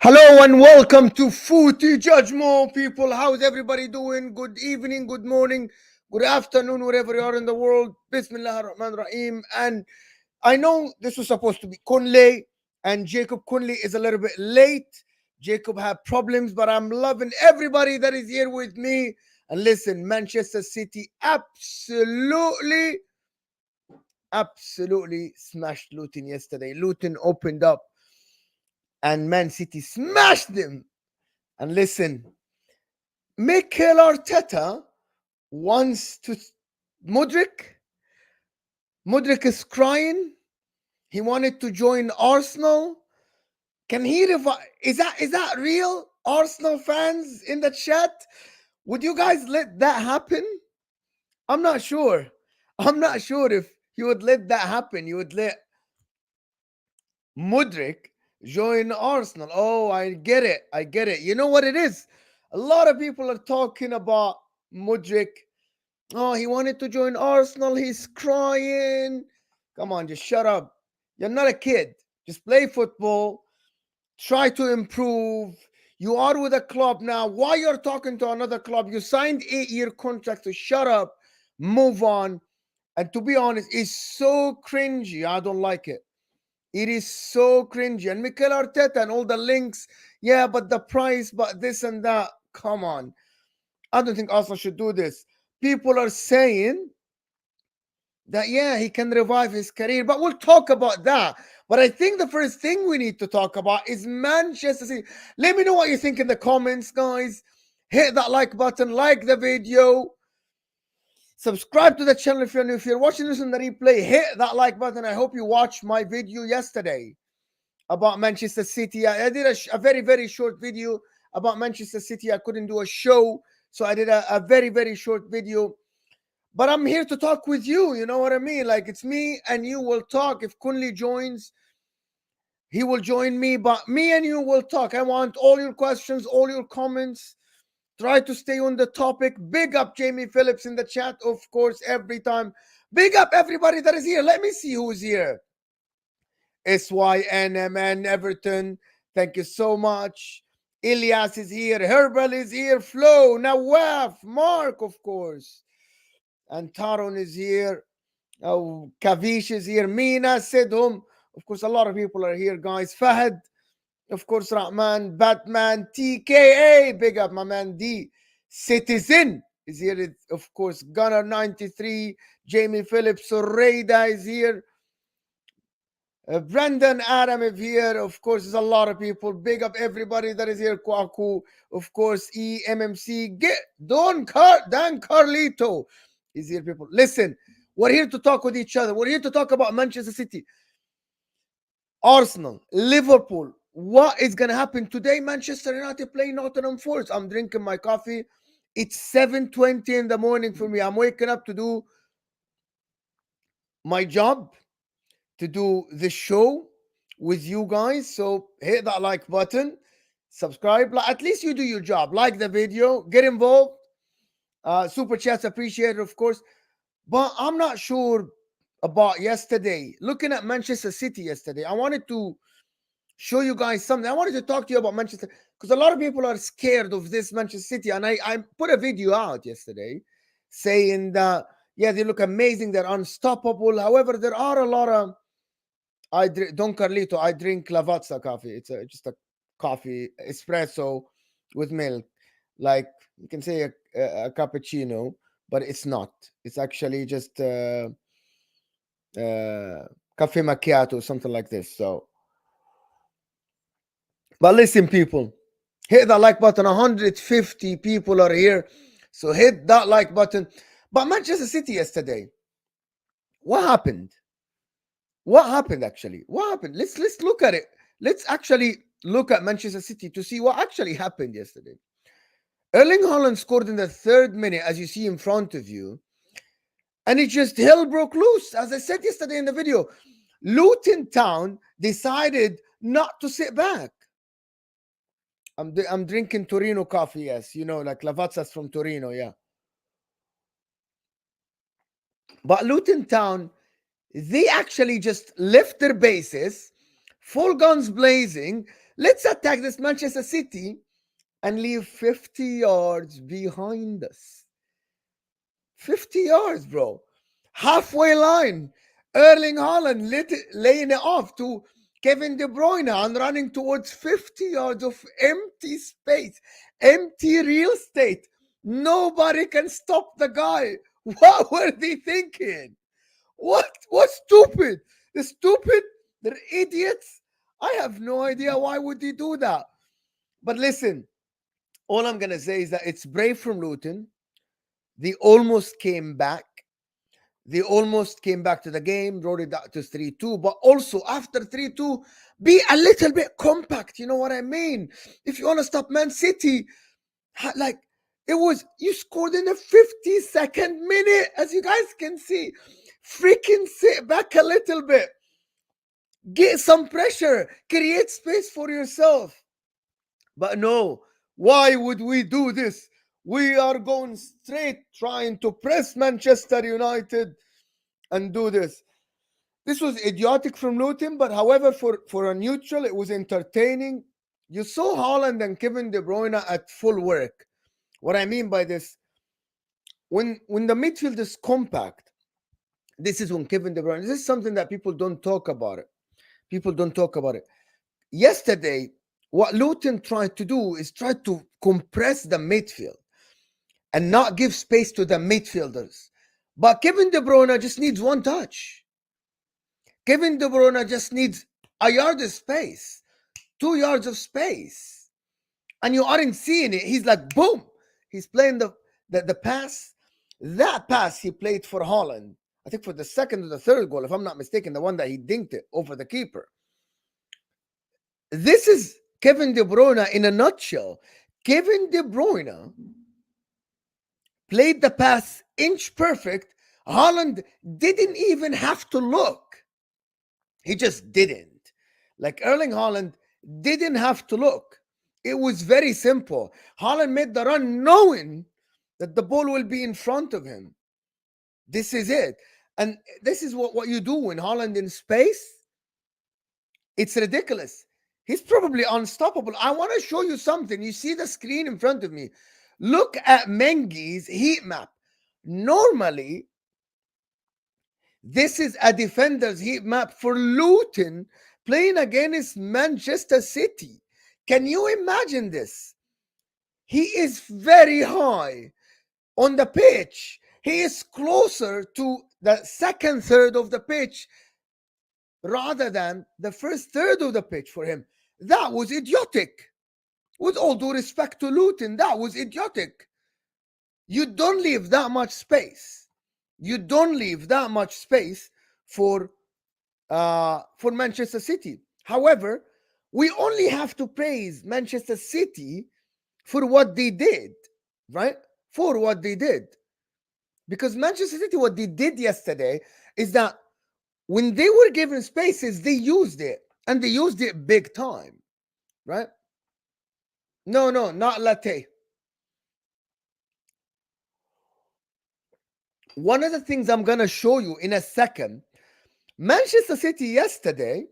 Hello and welcome to Footy Judgment, people. How's everybody doing? Good evening, good morning, good afternoon, wherever you are in the world. Bismillah ar-Rahman rahim. And I know this was supposed to be Kunle, and Jacob Kunle is a little bit late. Jacob had problems, but I'm loving everybody that is here with me. And listen, Manchester City absolutely smashed Luton yesterday. Luton opened up and Man City smashed them. And listen, Mikel Arteta wants to Mudryk. Mudryk is crying. He wanted to join Arsenal. Can he revive? Is that real? Arsenal fans in the chat, would you guys let that happen? I'm not sure. I'm not sure if you would let that happen. You would let Mudryk join Arsenal. Oh, I get it. I get it. You know what it is? A lot of people are talking about Mudryk. Oh, he wanted to join Arsenal. He's crying. Come on, just shut up. You're not a kid. Just play football. Try to improve. You are with a club now. Why you're talking to another club? You signed 8-year contract, so shut up. Move on. And to be honest, it's so cringy. I don't like it. It is so cringy. And Mikel Arteta and all the links. Yeah, but the price, but this and that. Come on. I don't think Arsenal should do this. People are saying that, yeah, he can revive his career, but we'll talk about that. But I think the first thing we need to talk about is Manchester City. Let me know what you think in the comments, guys. Hit that like button, like the video. Subscribe to the channel if you're new. If you're watching this in the replay, hit that like button. I hope you watched my video yesterday about Manchester City. I did a very, very short video about Manchester City. I couldn't do a show, so I did a very, very short video. But I'm here to talk with you. You know what I mean? Like, it's me and you will talk. If Kunle joins, he will join me. But me and you will talk. I want all your questions, all your comments. Try to stay on the topic. Big up Jamie Phillips in the chat, of course, every time. Big up everybody that is here. Let me see who's here. SYNMN Everton. Thank you so much. Ilyas is here. Herbal is here. Flo, Nawaf, Mark, of course. And Taron is here. Oh, Kavish is here. Mina, Sidhum. Of course, a lot of people are here, guys. Fahad, of course, Rahman, Batman, TKA. Big up, my man D. Citizen is here. Of course, Gunner 93. Jamie Phillips. Soreda is here. Brendan Adam is here. Of course, there's a lot of people. Big up everybody that is here. Kwaku, of course, EMMC. Dan Carlito is here, people. Listen, we're here to talk with each other. We're here to talk about Manchester City, Arsenal, Liverpool. What is going to happen today? Manchester United play Nottingham Forest. I'm drinking my coffee. It's 7:20 in the morning for me. I'm waking up to do my job, to do the show with you guys. So hit that like button, subscribe. At least you do your job. Like the video, get involved. Super chats appreciated, of course. But I'm not sure about yesterday. Looking at Manchester City yesterday, I wanted to show you guys something. I wanted to talk to you about Manchester, because a lot of people are scared of this Manchester City. And I put a video out yesterday saying that, yeah, they look amazing. They're unstoppable. However, there are a lot of, Don Carlito, I drink Lavazza coffee. It's just a coffee, espresso with milk. Like, you can say a cappuccino, but it's not. It's actually just cafe macchiato, something like this. So, but listen, people, hit that like button. 150 people are here, so hit that like button. But Manchester City yesterday, what happened? What happened actually? What happened? Let's look at it. Let's actually look at Manchester City to see what actually happened yesterday. Erling Haaland scored in the 3rd minute, as you see in front of you. And it just hell broke loose. As I said yesterday in the video, Luton Town decided not to sit back. I'm drinking Torino coffee, yes. You know, like Lavazza's from Torino, yeah. But Luton Town They actually just left their bases, full guns blazing. Let's attack this Manchester City and leave 50 yards behind us. 50 yards, bro. Halfway line. Erling Haaland laying it off to Kevin De Bruyne and running towards 50 yards of empty space, empty real estate. Nobody can stop the guy. What were they thinking? What? What's stupid? They're stupid. They're idiots. I have no idea why would they do that. But listen, all I'm gonna say is that it's brave from Luton. They almost came back. They almost came back to the game, wrote it out to 3-2. But also after 3-2, be a little bit compact. You know what I mean? If you want to stop Man City, like it was, you scored in the 52nd minute, as you guys can see. Freaking sit back a little bit. Get some pressure. Create space for yourself. But no, why would we do this? We are going straight trying to press Manchester United and do this. This was idiotic from Luton, but however, for a neutral, it was entertaining. You saw Haaland and Kevin De Bruyne at full work. What I mean by this, when the midfield is compact, this is when Kevin De Bruyne, this is something that people don't talk about it. People don't talk about it. Yesterday, what Luton tried to do is try to compress the midfield and not give space to the midfielders. But Kevin De Bruyne just needs one touch. Kevin De Bruyne just needs a yard of space, 2 yards of space. And you aren't seeing it. He's like, boom. He's playing the pass. That pass he played for Haaland, I think for the second or the third goal, if I'm not mistaken, the one that he dinked it over the keeper. This is Kevin De Bruyne in a nutshell. Kevin De Bruyne played the pass inch perfect. Haaland didn't even have to look. He just didn't. Like Erling Haaland didn't have to look. It was very simple. Haaland made the run knowing that the ball will be in front of him. This is it. And this is what you do when Haaland in space. It's ridiculous. He's probably unstoppable. I want to show you something. You see the screen in front of me. Look at Mengi's heat map. Normally, this is a defender's heat map for Luton playing against Manchester City. Can you imagine this? He is very high on the pitch. He is closer to the second third of the pitch rather than the first third of the pitch for him. That was idiotic. With all due respect to Luton, that was idiotic. You don't leave that much space. You don't leave that much space for Manchester City. However, we only have to praise Manchester City for what they did, right? For what they did. Because Manchester City, what they did yesterday is that when they were given spaces, they used it. And they used it big time, right? No, not latte. One of the things I'm going to show you in a second, Manchester City yesterday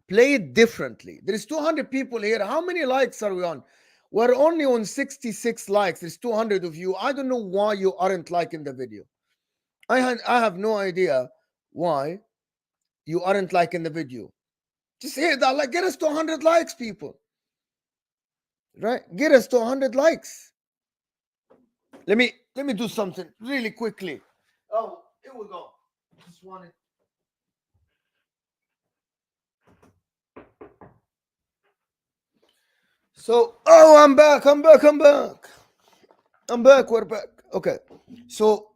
played differently. There's 200 people here. How many likes are we on? We're only on 66 likes. There's 200 of you. I don't know why you aren't liking the video. I have no idea why you aren't liking the video. Just hit that, like, get us to 100 likes, people. Right? Get us to 100 likes. Let me do something really quickly. Oh, here we go. Just wanted. So, I'm back. We're back. Okay. So,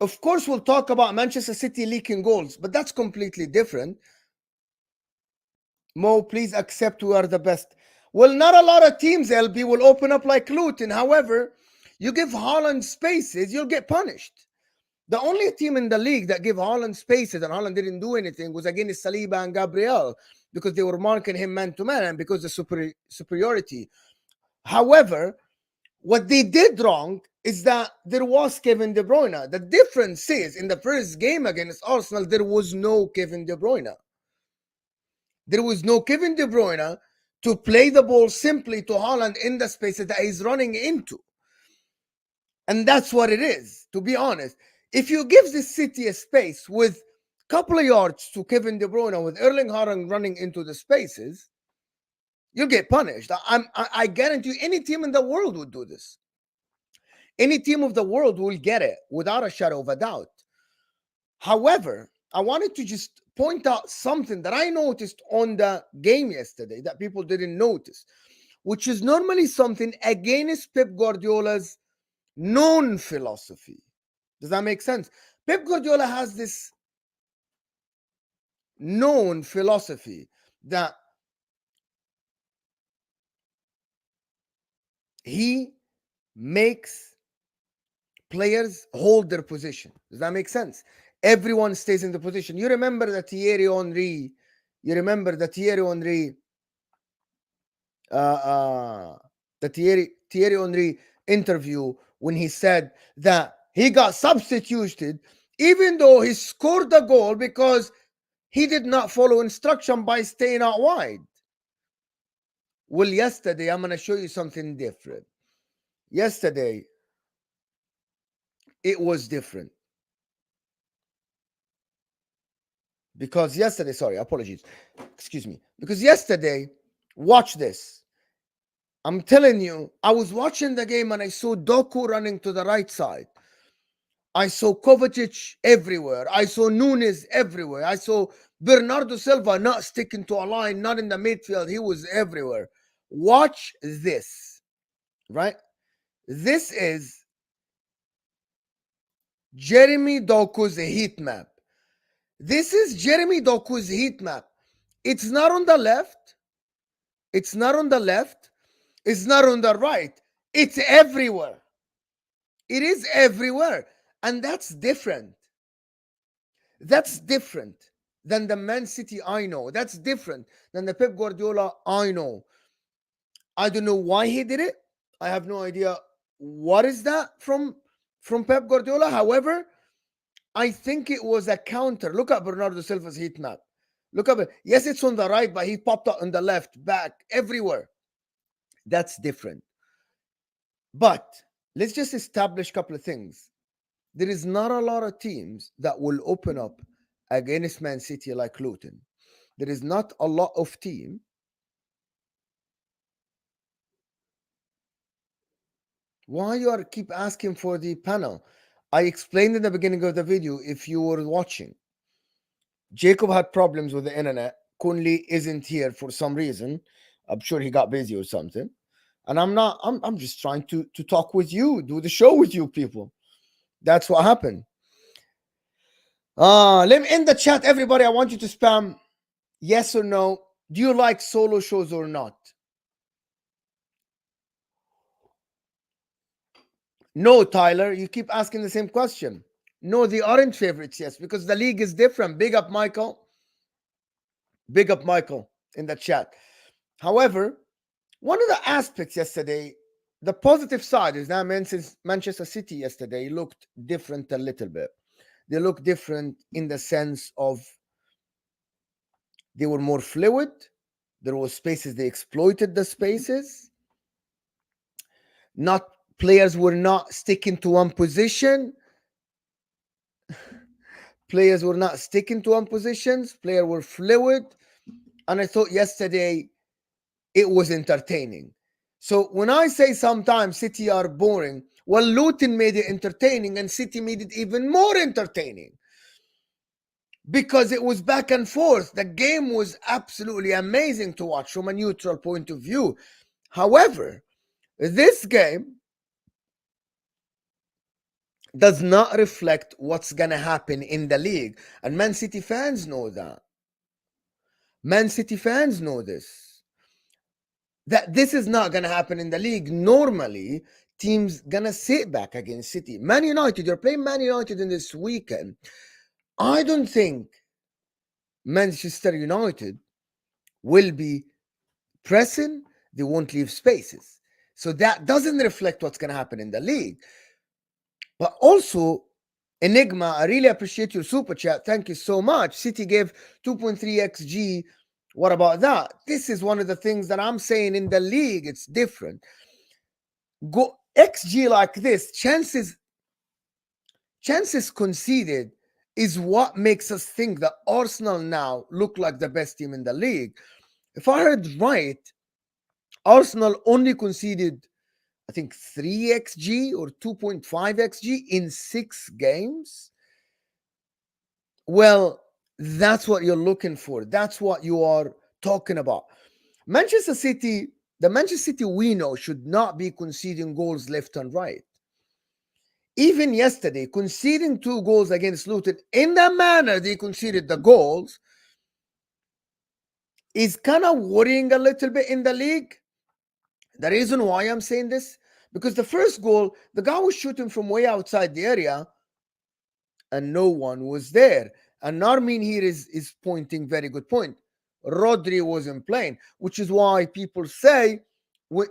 of course, we'll talk about Manchester City leaking goals, but that's completely different. Mo, please accept we are the best. Well, not a lot of teams, LB, will open up like Luton. However, you give Haaland spaces, you'll get punished. The only team in the league that gave Haaland spaces and Haaland didn't do anything was against Saliba and Gabriel because they were marking him man-to-man and because of superiority. However, What they did wrong is that there was Kevin De Bruyne. The difference is in the first game against Arsenal, there was no Kevin De Bruyne. There was no Kevin De Bruyne to play the ball simply to Haaland in the spaces that he's running into. And that's what it is, to be honest. If you give the City a space with a couple of yards to Kevin De Bruyne with Erling Haaland running into the spaces, you'll get punished. I guarantee you any team in the world would do this. Any team of the world will get it without a shadow of a doubt. However, I wanted to just point out something that I noticed on the game yesterday that people didn't notice, which is normally something against Pep Guardiola's known philosophy. Does that make sense? Pep Guardiola has this known philosophy that he makes players hold their position. Does that make sense? Everyone stays in the position. You remember the Thierry Henry. You remember the Thierry Henry. The Thierry Henry interview when he said that he got substituted even though he scored the goal because he did not follow instruction by staying out wide. Well, yesterday I'm going to show you something different. Yesterday it was different. Because yesterday, sorry, apologies. Excuse me. Because yesterday, watch this. I'm telling you, I was watching the game and I saw Doku running to the right side. I saw Kovacic everywhere. I saw Nunes everywhere. I saw Bernardo Silva not sticking to a line, not in the midfield. He was everywhere. Watch this, right? This is Jeremy Doku's heat map. This is Jeremy Doku's heat map. It's not on the left. It's not on the left. It's not on the right. It's everywhere. It is everywhere. And that's different. That's different than the Man City I know. That's different than the Pep Guardiola I know. I don't know why he did it. I have no idea what is that from Pep Guardiola. However, I think it was a counter. Look at Bernardo Silva's heat map. Look at it. Yes, it's on the right, but he popped up on the left, back, everywhere. That's different. But let's just establish a couple of things. There is not a lot of teams that will open up against Man City like Luton. There is not a lot of team. Why you are keep asking for the panel? I explained in the beginning of the video if you were watching. Jacob had problems with the internet. Kunle isn't here for some reason. I'm sure he got busy or something. And I'm just trying to talk with you, do the show with you people. That's what happened. Let me in the chat, everybody. I want you to spam yes or no. Do you like solo shows or not? No, Tyler. You keep asking the same question. No, they aren't favorites, yes, because the league is different. Big up, Michael. Big up, Michael, in the chat. However, one of the aspects yesterday, the positive side is that Manchester City yesterday looked different a little bit. They looked different in the sense of they were more fluid. There were spaces, they exploited the spaces. Not players were not sticking to one position. Players were not sticking to one positions. Players were fluid. And I thought yesterday it was entertaining. So when I say sometimes City are boring, well, Luton made it entertaining and City made it even more entertaining because it was back and forth. The game was absolutely amazing to watch from a neutral point of view. However, this game does not reflect what's going to happen in the league. And Man City fans know that. Man City fans know this. That this is not going to happen in the league. Normally, teams going to sit back against City. Man United, you're playing Man United in this weekend. I don't think Manchester United will be pressing. They won't leave spaces. So that doesn't reflect what's going to happen in the league. But also, Enigma, I really appreciate your super chat. Thank you so much. City gave 2.3 XG. What about that? This is one of the things that I'm saying in the league. It's different. Go XG like this, chances conceded is what makes us think that Arsenal now look like the best team in the league. If I heard right, Arsenal only conceded, I think, 3 XG or 2.5 XG in 6 games. Well, that's what you're looking for. That's what you are talking about. Manchester City, the Manchester City we know should not be conceding goals left and right. Even yesterday, conceding 2 goals against Luton in the manner they conceded the goals is kind of worrying a little bit in the league. The reason why I'm saying this, because the first goal, the guy was shooting from way outside the area and no one was there. And Narmin here is pointing very good point. Rodri wasn't playing, which is why people say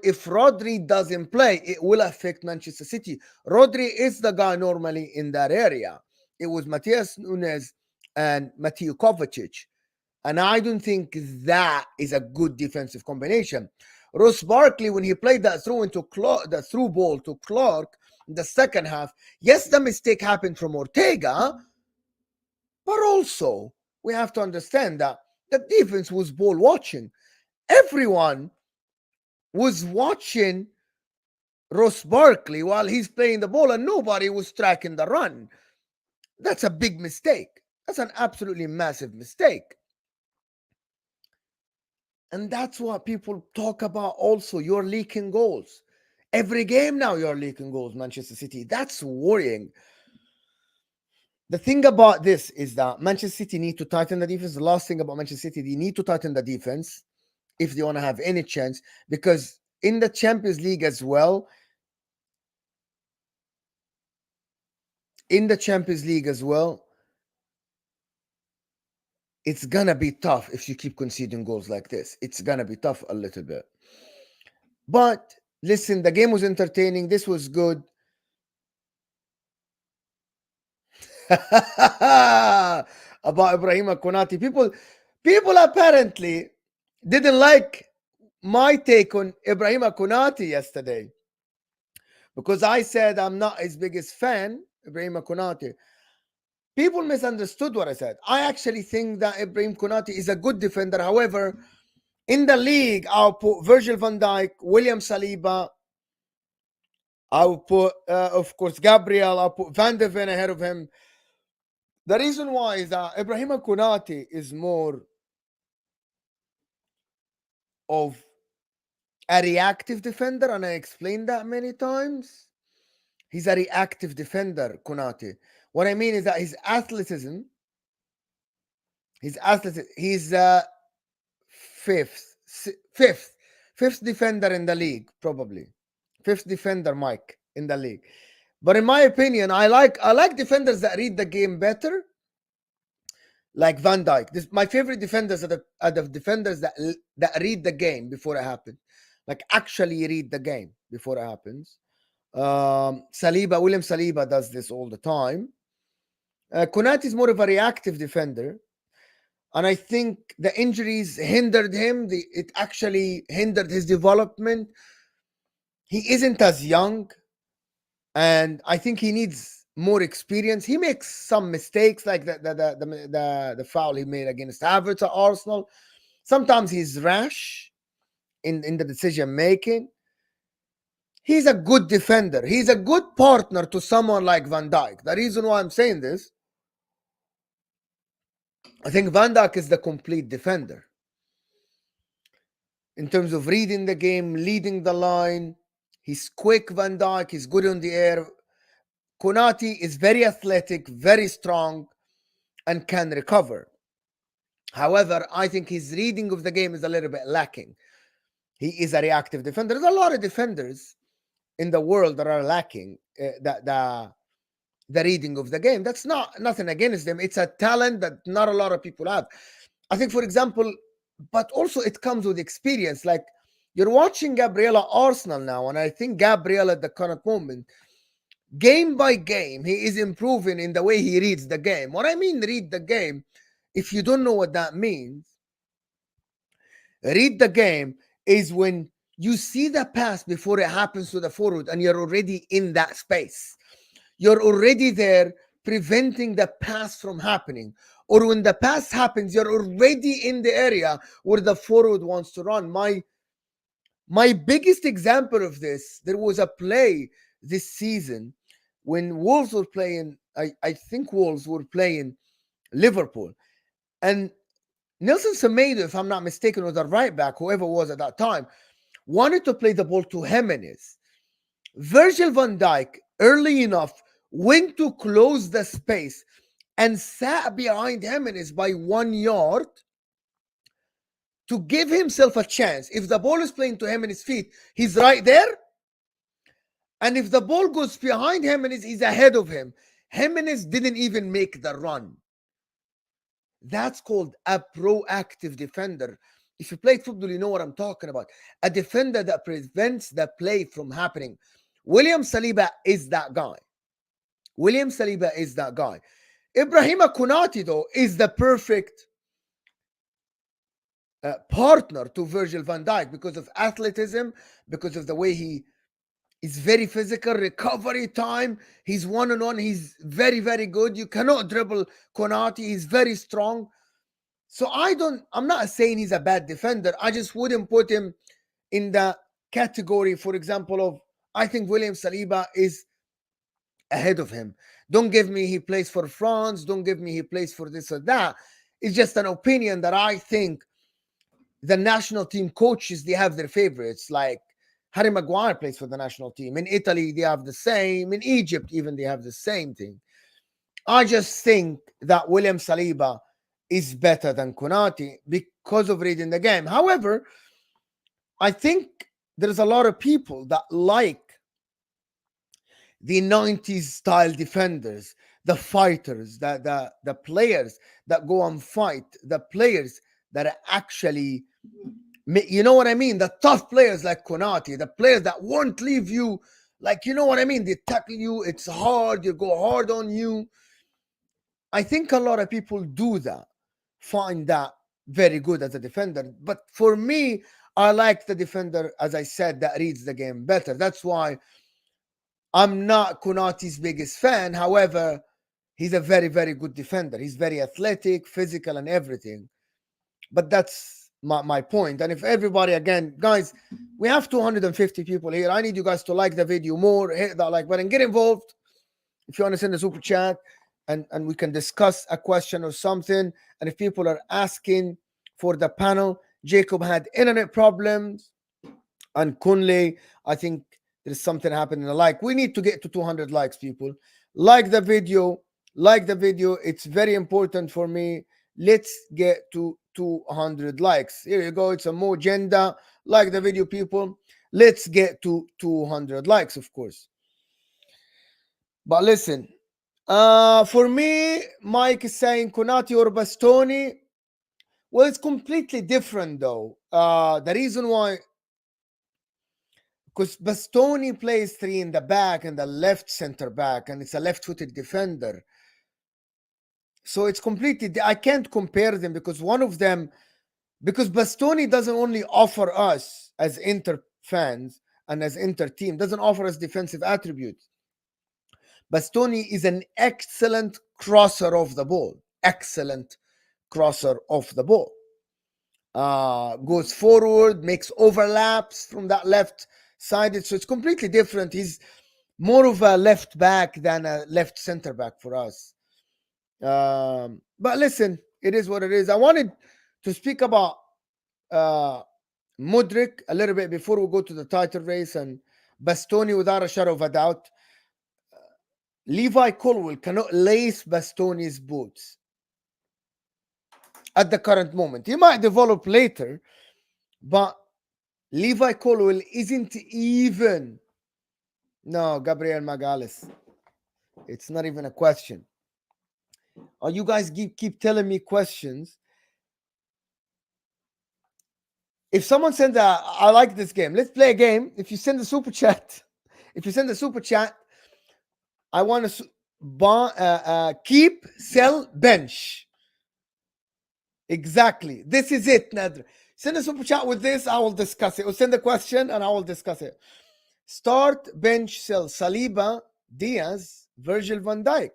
if Rodri doesn't play, it will affect Manchester City. Rodri is the guy normally in that area. It was Matthias Nunes and Mateo Kovacic. And I don't think that is a good defensive combination. Ross Barkley, when he played that through into the through ball to Clark in the second half, yes, the mistake happened from Ortega, but also we have to understand that the defense was ball watching. Everyone was watching Ross Barkley while he's playing the ball, and nobody was tracking the run. That's a big mistake. That's an absolutely massive mistake. And that's what people talk about also. You're leaking goals. Every game now you're leaking goals, Manchester City. That's worrying. The thing about this is that Manchester City need to tighten the defense. The last thing about Manchester City, they need to tighten the defense if they want to have any chance. Because in the Champions League as well, it's going to be tough if you keep conceding goals like this. It's going to be tough a little bit. But listen, the game was entertaining. This was good. About Ibrahima Konate. People apparently didn't like my take on Ibrahima Konate yesterday because I said I'm not his biggest fan, Ibrahima Konate. People misunderstood what I said. I actually think that Ibrahim Konate is a good defender. However, in the league, I'll put Virgil van Dijk, William Saliba, I'll put, of course, Gabriel, I'll put Van de Ven ahead of him. The reason why is that Ibrahima Konate is more of a reactive defender, and I explained that many times. He's a reactive defender, Konate. What I mean is that his athleticism, he's fifth defender in the league, probably. Fifth defender, Mike, in the league. But in my opinion, I like defenders that read the game better, like Van Dijk. My favorite defenders are the defenders that read the game before it happens, like actually read the game before it happens. William Saliba does this all the time. Konate is more of a reactive defender, and I think the injuries hindered him. It actually hindered his development. He isn't as young, and I think he needs more experience. He makes some mistakes, like the foul he made against Havertz at Arsenal. Sometimes he's rash in the decision making. He's a good defender. He's a good partner to someone like Van Dijk. The reason why I'm saying this, I think Van Dijk is the complete defender. In terms of reading the game, leading the line, he's quick, Van Dijk. He's good on the air. Konate is very athletic, very strong, and can recover. However, I think his reading of the game is a little bit lacking. He is a reactive defender. There's a lot of defenders in the world that are lacking the reading of the game. That's nothing against them. It's a talent that not a lot of people have. I think, for example, but also it comes with experience. Like You're watching Gabriela Arsenal now, and I think Gabriel at the current moment, game by game, he is improving in the way he reads the game. What I mean, read the game, if you don't know what that means, read the game is when you see the pass before it happens to the forward and you're already in that space. You're already there preventing the pass from happening. Or when the pass happens, you're already in the area where the forward wants to run. My biggest example of this, there was a play this season when Wolves were playing, I think Wolves were playing Liverpool. And Nelson Semedo, if I'm not mistaken, was a right back, whoever was at that time, wanted to play the ball to Jimenez. Virgil van Dijk, early enough, went to close the space and sat behind Jimenez by 1 yard to give himself a chance. If the ball is playing to Jimenez's feet, he's right there. And if the ball goes behind Jimenez, he's ahead of him. Jimenez didn't even make the run. That's called a proactive defender. If you played football, you know what I'm talking about. A defender that prevents the play from happening. William Saliba is that guy. William Saliba is that guy. Ibrahima Konate, though, is the perfect partner to Virgil van Dijk because of athleticism, because of the way he is very physical, recovery time. He's one-on-one. He's very, very good. You cannot dribble Konate. He's very strong. So I'm not saying he's a bad defender. I just wouldn't put him in the category, for example, of I think William Saliba is ahead of him. Don't give me he plays for France. Don't give me he plays for this or that. It's just an opinion that I think the national team coaches, they have their favorites. Like Harry Maguire plays for the national team. In Italy, they have the same. In Egypt, even they have the same thing. I just think that William Saliba is better than Konate because of reading the game. However, I think there's a lot of people that like the 90s style defenders, the fighters, the players that go and fight, the players that are actually, you know what I mean? The tough players like Konate, the players that won't leave you, like, you know what I mean? They tackle you, it's hard, you go hard on you. I think a lot of people do that, find that very good as a defender. But for me, I like the defender, as I said, that reads the game better. That's why I'm not Konate's biggest fan. However, he's a very, very good defender. He's very athletic, physical, and everything. But that's my point. And if everybody, again, guys, we have 250 people here. I need you guys to like the video more, hit that like button, get involved. If you want to send a super chat and we can discuss a question or something. And if people are asking for the panel, Jacob had internet problems. And Kunle, I think there's something happening. Like, we need to get to 200 likes, people. Like the video. Like the video. It's very important for me. Let's get to 200 likes. Here you go. It's a more agenda. Like the video, people. Let's get to 200 likes, of course. But listen, for me, Mike is saying Konate or Bastoni. Well, it's completely different, though. The reason why, because Bastoni plays three in the back and the left center back, and it's a left-footed defender. So it's completely, I can't compare them because one of them, because Bastoni doesn't only offer us as Inter fans and as Inter team, doesn't offer us defensive attributes. Bastoni is an excellent crosser of the ball. Excellent crosser of the ball. Goes forward, makes overlaps from that left side. So it's completely different. He's more of a left back than a left center back for us. But listen, it is what it is. I wanted to speak about Mudryk a little bit before we go to the title race, and Bastoni, without a shadow of a doubt. Levi Colwill cannot lace Bastoni's boots at the current moment. He might develop later, but Levi Colwill isn't even. No, Gabriel Magalhaes. It's not even a question. You guys keep telling me questions. If someone sends I like this game. Let's play a game. If you send a super chat, if you send a super chat, I want to keep, sell, bench. Exactly. This is it, Nadra. Send a super chat with this. I will discuss it. Or send a question and I will discuss it. Start, bench, sell. Saliba, Diaz, Virgil van Dijk.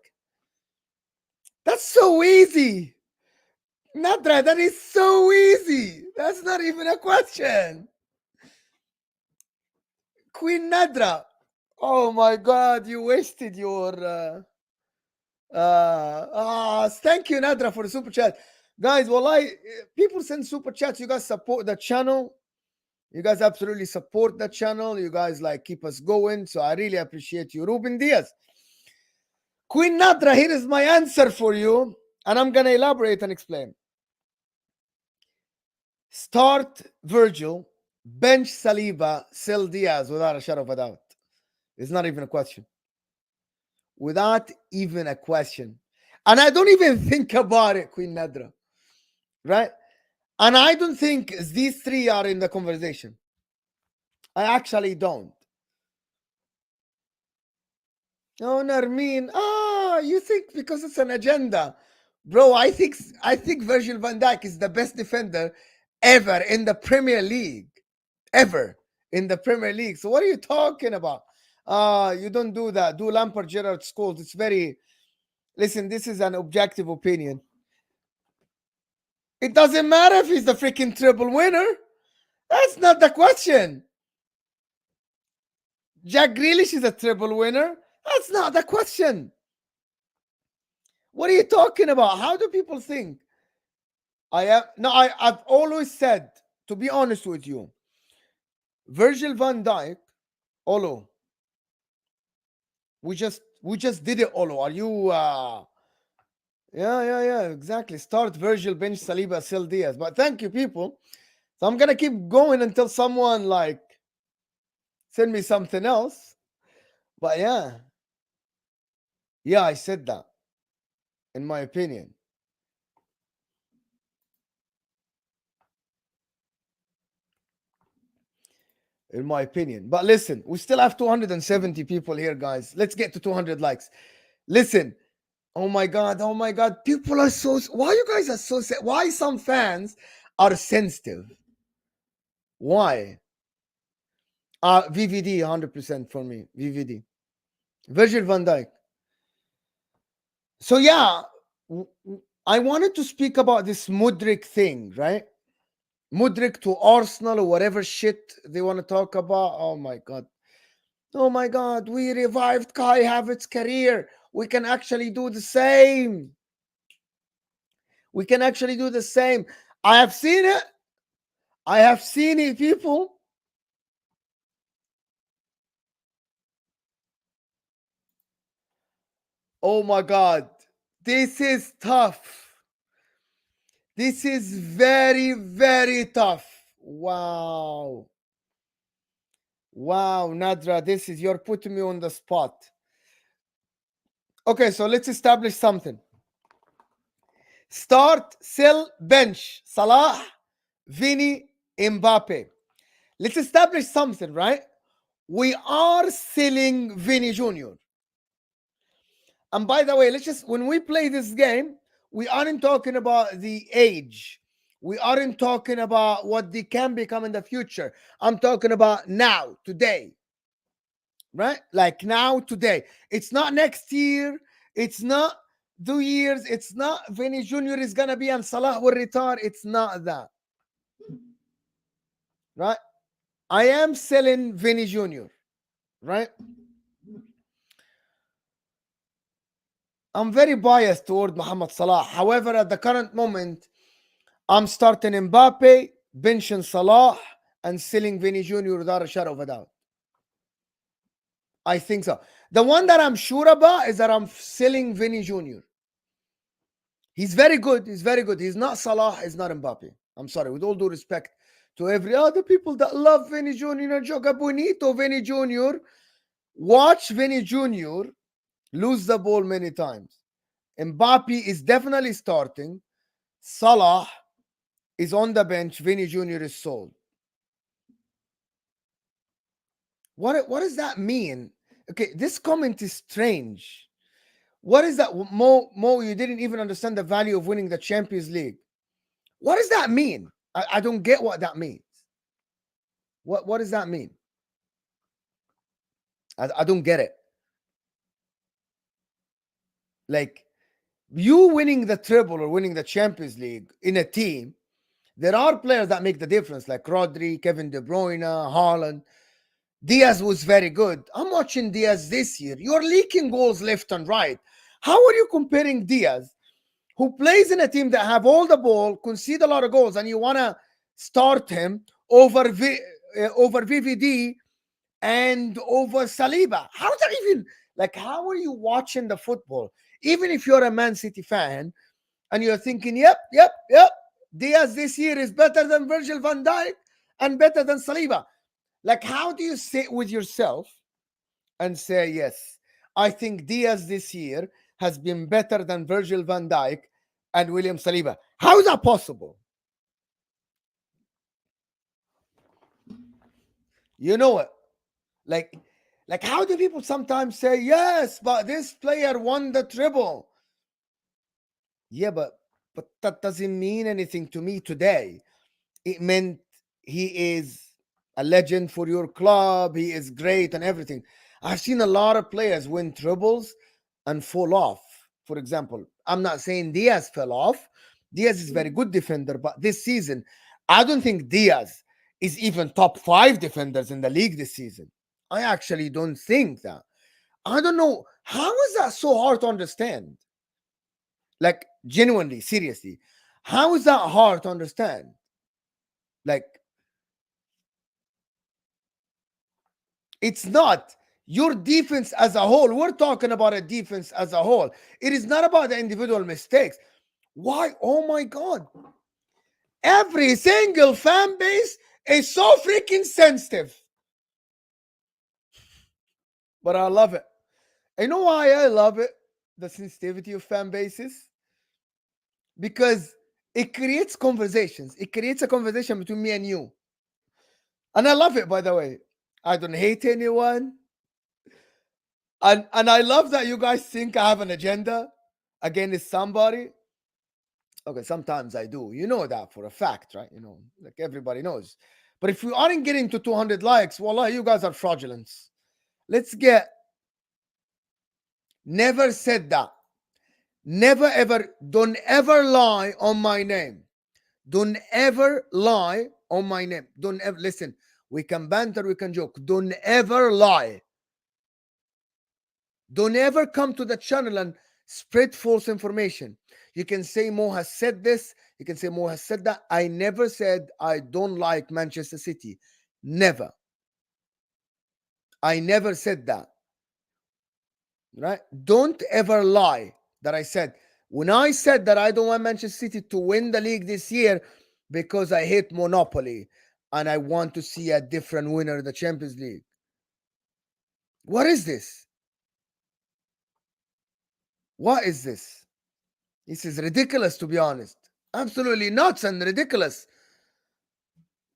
That's so easy. Nadra, that is so easy. That's not even a question. Queen Nadra. Oh my God, you wasted your. Thank you, Nadra, for the super chat. Guys, people send super chats. You guys support the channel. You guys absolutely support the channel. You guys like keep us going. So I really appreciate you. Ruben Diaz. Queen Nadra, here is my answer for you. And I'm going to elaborate and explain. Start Virgil, bench Saliba, sell Diaz without a shadow of a doubt. It's not even a question. Without even a question. And I don't even think about it, Queen Nadra. Right? And I don't think these three are in the conversation. I actually don't. Oh, Narmeen. You think because it's an agenda. Bro, I think Virgil van Dijk is the best defender ever in the Premier League. Ever in the Premier League. So what are you talking about? You don't do that. Do Lampard, Gerrard, Scholes. It's very... Listen, this is an objective opinion. It doesn't matter if he's the freaking triple winner. That's not the question. Jack Grealish is a triple winner. That's not the question. What are you talking about? How do people think? I've always said, to be honest with you, Virgil van Dijk, Olo. We just did it, Olo. Are you Yeah, exactly. Start Virgil, bench Saliba, sell Diaz. But thank you, people. So I'm gonna keep going until someone like send me something else. But yeah, I said that. In my opinion. But listen, we still have 270 people here, guys. Let's get to 200 likes. Listen. Oh my God. People are so... Why you guys are so... Why some fans are sensitive? Why? VVD, 100% for me. VVD. Virgil van Dijk. So yeah, I wanted to speak about this Mudryk thing, right? Mudryk to Arsenal or whatever shit they want to talk about. Oh my God. We revived Kai Havertz's career. We can actually do the same. I have seen it, people. Oh my God. This is tough. This is very, very tough. Wow, Nadra, you're putting me on the spot. Okay, so let's establish something. Start, sell, bench. Salah, Vini, Mbappe. Let's establish something, right? We are selling Vini Jr. And by the way, when we play this game, we aren't talking about the age. We aren't talking about what they can become in the future. I'm talking about now, today. Right? Like now, today. It's not next year. It's not 2 years. It's not Vini Jr. is going to be and Salah will retire. It's not that. Right? I am selling Vini Jr. Right? I'm very biased toward Mohamed Salah. However, at the current moment, I'm starting Mbappe, benching Salah, and selling Vini Jr. without a shadow of a doubt. I think so. The one that I'm sure about is that I'm selling Vini Jr. He's very good. He's not Salah. He's not Mbappe. I'm sorry. With all due respect to every other people that love Vini Jr. Joga bonito Vini Jr. Watch Vini Jr. lose the ball many times. Mbappe is definitely starting. Salah is on the bench. Vini Jr. is sold. What does that mean? Okay, this comment is strange. What is that? Mo, you didn't even understand the value of winning the Champions League. What does that mean? I don't get what that means. What does that mean? I don't get it. Like, you winning the treble or winning the Champions League in a team, there are players that make the difference, like Rodri, Kevin De Bruyne, Haaland. Diaz was very good. I'm watching Diaz this year. You're leaking goals left and right. How are you comparing Diaz, who plays in a team that have all the ball, concede a lot of goals, and you want to start him over VVD and over Saliba? How's that even, like, how are you watching the football? Even if you're a Man City fan and you're thinking, yep, Diaz this year is better than Virgil van Dijk and better than Saliba. Like, how do you sit with yourself and say, yes, I think Diaz this year has been better than Virgil van Dijk and William Saliba? How is that possible? You know it. Like, how do people sometimes say, yes, but this player won the treble? Yeah, but that doesn't mean anything to me today. It meant he is a legend for your club. He is great and everything. I've seen a lot of players win trebles and fall off. For example, I'm not saying Diaz fell off. Diaz is a very good defender, but this season, I don't think Diaz is even top 5 defenders in the league this season. I actually don't think that. I don't know. How is that so hard to understand? Like, genuinely, seriously. How is that hard to understand? Like, it's not your defense as a whole. We're talking about a defense as a whole. It is not about the individual mistakes. Why? Oh my God. Every single fan base is so freaking sensitive. But I love it. You know why I love it? The sensitivity of fan bases? Because it creates conversations. It creates a conversation between me and you. And I love it, by the way. I don't hate anyone. And I love that you guys think I have an agenda against somebody. Okay, sometimes I do. You know that for a fact, right? You know, like everybody knows. But if we aren't getting to 200 likes, wallah, you guys are fraudulent. Let's get. Never said that. Never ever. Don't ever lie on my name. Don't ever lie on my name. Don't ever listen. We can banter, we can joke. Don't ever lie. Don't ever come to the channel and spread false information. You can say Mo has said this. You can say Mo has said that. I never said I don't like Manchester City. Never. I never said that. Right? Don't ever lie that I said. When I said that I don't want Manchester City to win the league this year because I hate monopoly and I want to see a different winner in the Champions League. What is this? What is this? This is ridiculous, to be honest. Absolutely nuts and ridiculous.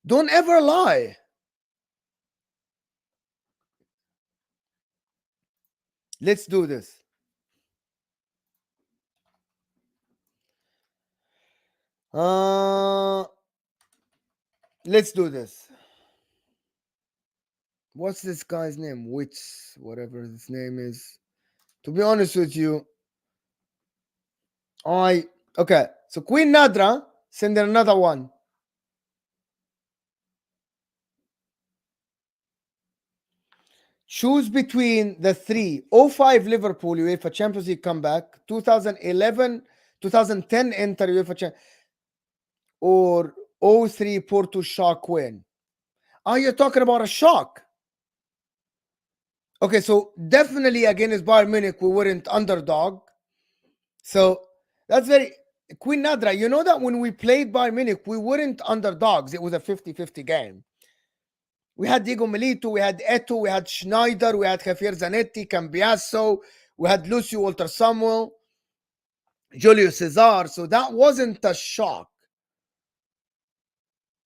Don't ever lie. Let's do this. Let's do this. What's this guy's name? Whatever his name is. To be honest with you, okay. So Queen Nadra send another one. Choose between the three: 05 Liverpool UEFA Champions League comeback, 2011, 2010 Inter UEFA Champions, or 03 Porto shock win. Are you talking about a shock? Okay, so definitely against Bayern Munich, we weren't underdog. So that's very Queen Nadra. You know that when we played Bayern Munich, we weren't underdogs. It was a 50-50 game. We had Diego Milito, we had Eto, we had Schneider, we had Javier Zanetti, Cambiasso, we had Lucio Walter Samuel, Julio Cesar. So that wasn't a shock.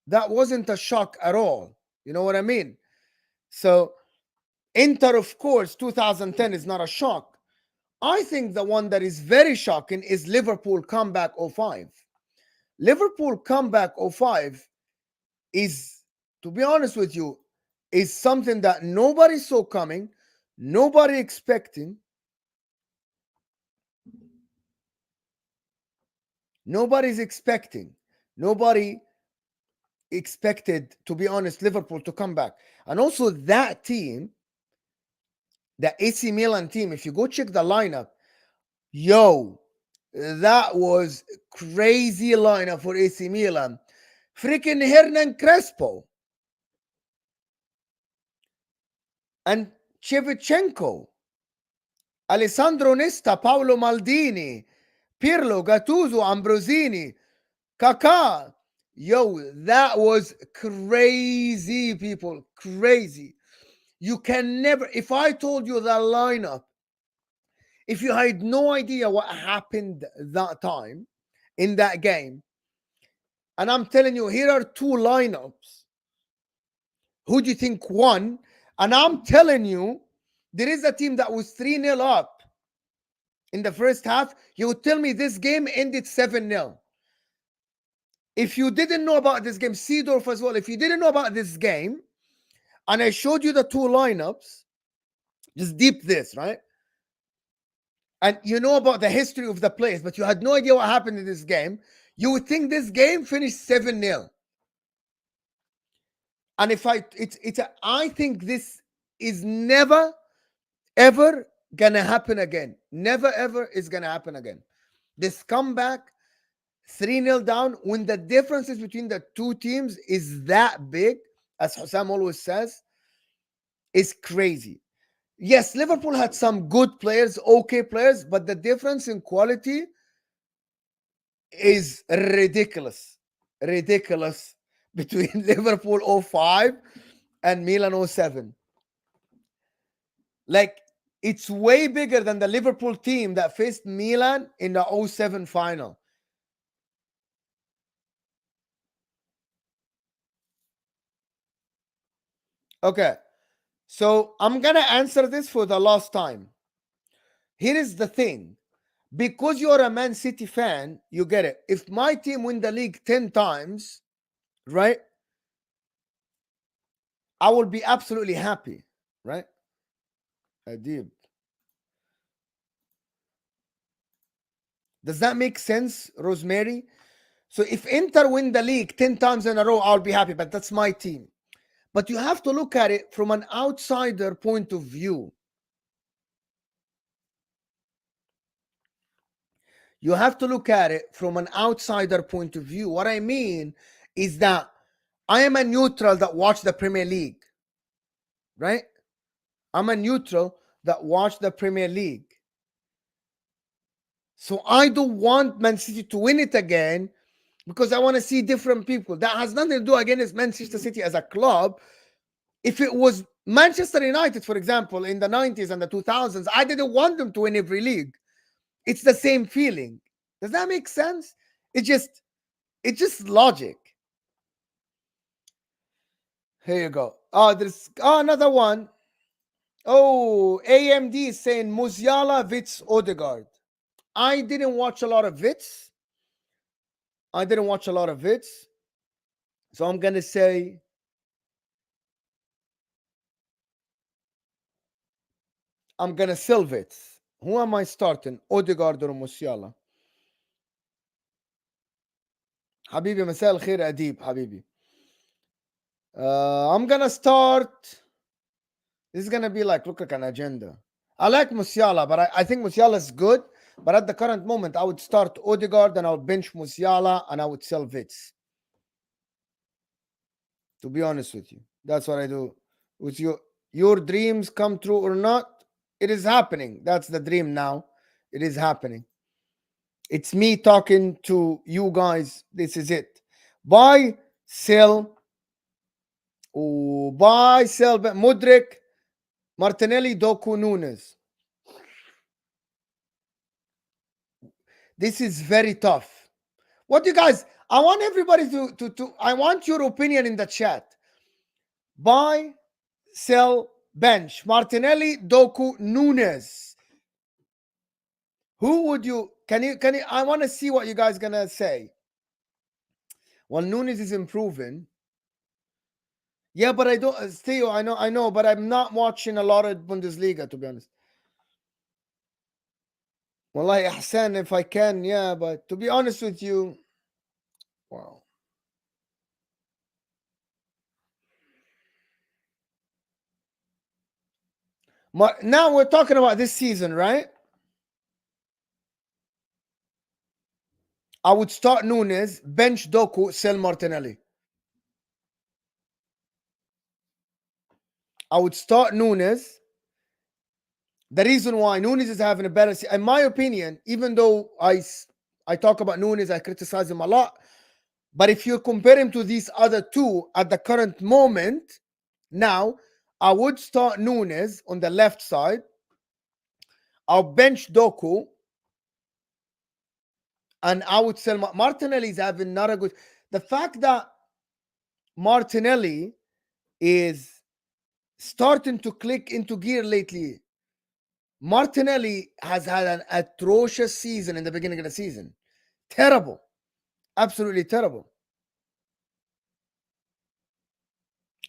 That wasn't a shock at all. You know what I mean? So Inter, of course, 2010 is not a shock. I think the one that is very shocking is Liverpool comeback '05. Liverpool comeback '05 is, to be honest with you, is something that nobody saw coming, nobody expecting, nobody's expecting, nobody expected, to be honest, Liverpool to come back. And also that team, the AC Milan team, if you go check the lineup, yo, that was crazy lineup for AC Milan. Freaking Hernan Crespo and Shevchenko, Alessandro Nesta, Paolo Maldini, Pirlo, Gattuso, Ambrosini, Kaká. Yo, that was crazy, people. Crazy. You can never, if I told you that lineup, if you had no idea what happened that time in that game, and I'm telling you, here are two lineups. Who do you think won? And I'm telling you, there is a team that was 3-0 up in the first half. You would tell me this game ended 7-0. If you didn't know about this game, Seedorf as well, if you didn't know about this game, and I showed you the two lineups, just deep this, right? And you know about the history of the place, but you had no idea what happened in this game, you would think this game finished 7-0. And if I think this is never, ever gonna happen again. Never, ever is gonna happen again. This comeback, 3-0 down, when the differences between the two teams is that big, as Hussam always says, is crazy. Yes, Liverpool had some good players, okay players, but the difference in quality is ridiculous. Ridiculous between Liverpool '05 and Milan '07. Like, it's way bigger than the Liverpool team that faced Milan in the '07 final. Okay, so I'm gonna answer this for the last time. Here is the thing. Because you're a Man City fan, you get it. If my team win the league 10 times, right, I will be absolutely happy, right? Adib. Does that make sense, Rosemary? So if Inter win the league 10 times in a row, I'll be happy, but that's my team. But you have to look at it from an outsider point of view. You have to look at it from an outsider point of view. What I mean is that I am a neutral that watched the Premier League, right? I'm a neutral that watched the Premier League. So I don't want Man City to win it again because I want to see different people. That has nothing to do against Manchester City as a club. If it was Manchester United, for example, in the 90s and the 2000s, I didn't want them to win every league. It's the same feeling. Does that make sense? It's just logic. Here you go. Oh, there's another one. Oh, AMD is saying Musiala, Witz, Odegaard. I didn't watch a lot of Witz. So I'm going to say I'm going to sell Witz. Who am I starting? Odegaard or Musiala? حبيبي مساء الخير أديب حبيبي. I'm going to start. This is going to be look like an agenda. I like Musiala, but I think Musiala is good. But at the current moment, I would start Odegaard and I would bench Musiala and I would sell Witz. To be honest with you, that's what I do. With your dreams come true or not, it is happening. That's the dream now. It is happening. It's me talking to you guys. This is it. Buy, sell. Oh, buy, sell. Mudryk, Martinelli, Doku, Nunes. This is very tough. What do you guys? I want everybody to I want your opinion in the chat. Buy, sell, bench Martinelli, Doku, Nunes. Who would you? Can you? I want to see what you guys gonna say. Well, Nunes is improving. Yeah, but I don't. Theo, I know, but I'm not watching a lot of Bundesliga, to be honest. Wallahi, Ahsan, if I can, yeah, but to be honest with you, wow. Now we're talking about this season, right? I would start Nunes, bench Doku, sell Martinelli. I would start Nunes. The reason why Nunes is having a better, in my opinion, even though I talk about Nunes, I criticize him a lot. But if you compare him to these other two at the current moment, now I would start Nunes on the left side. I'll bench Doku, and I would sell Martinelli. Is having not a good. The fact that Martinelli is starting to click into gear lately. Martinelli has had an atrocious season in the beginning of the season. Terrible. Absolutely terrible.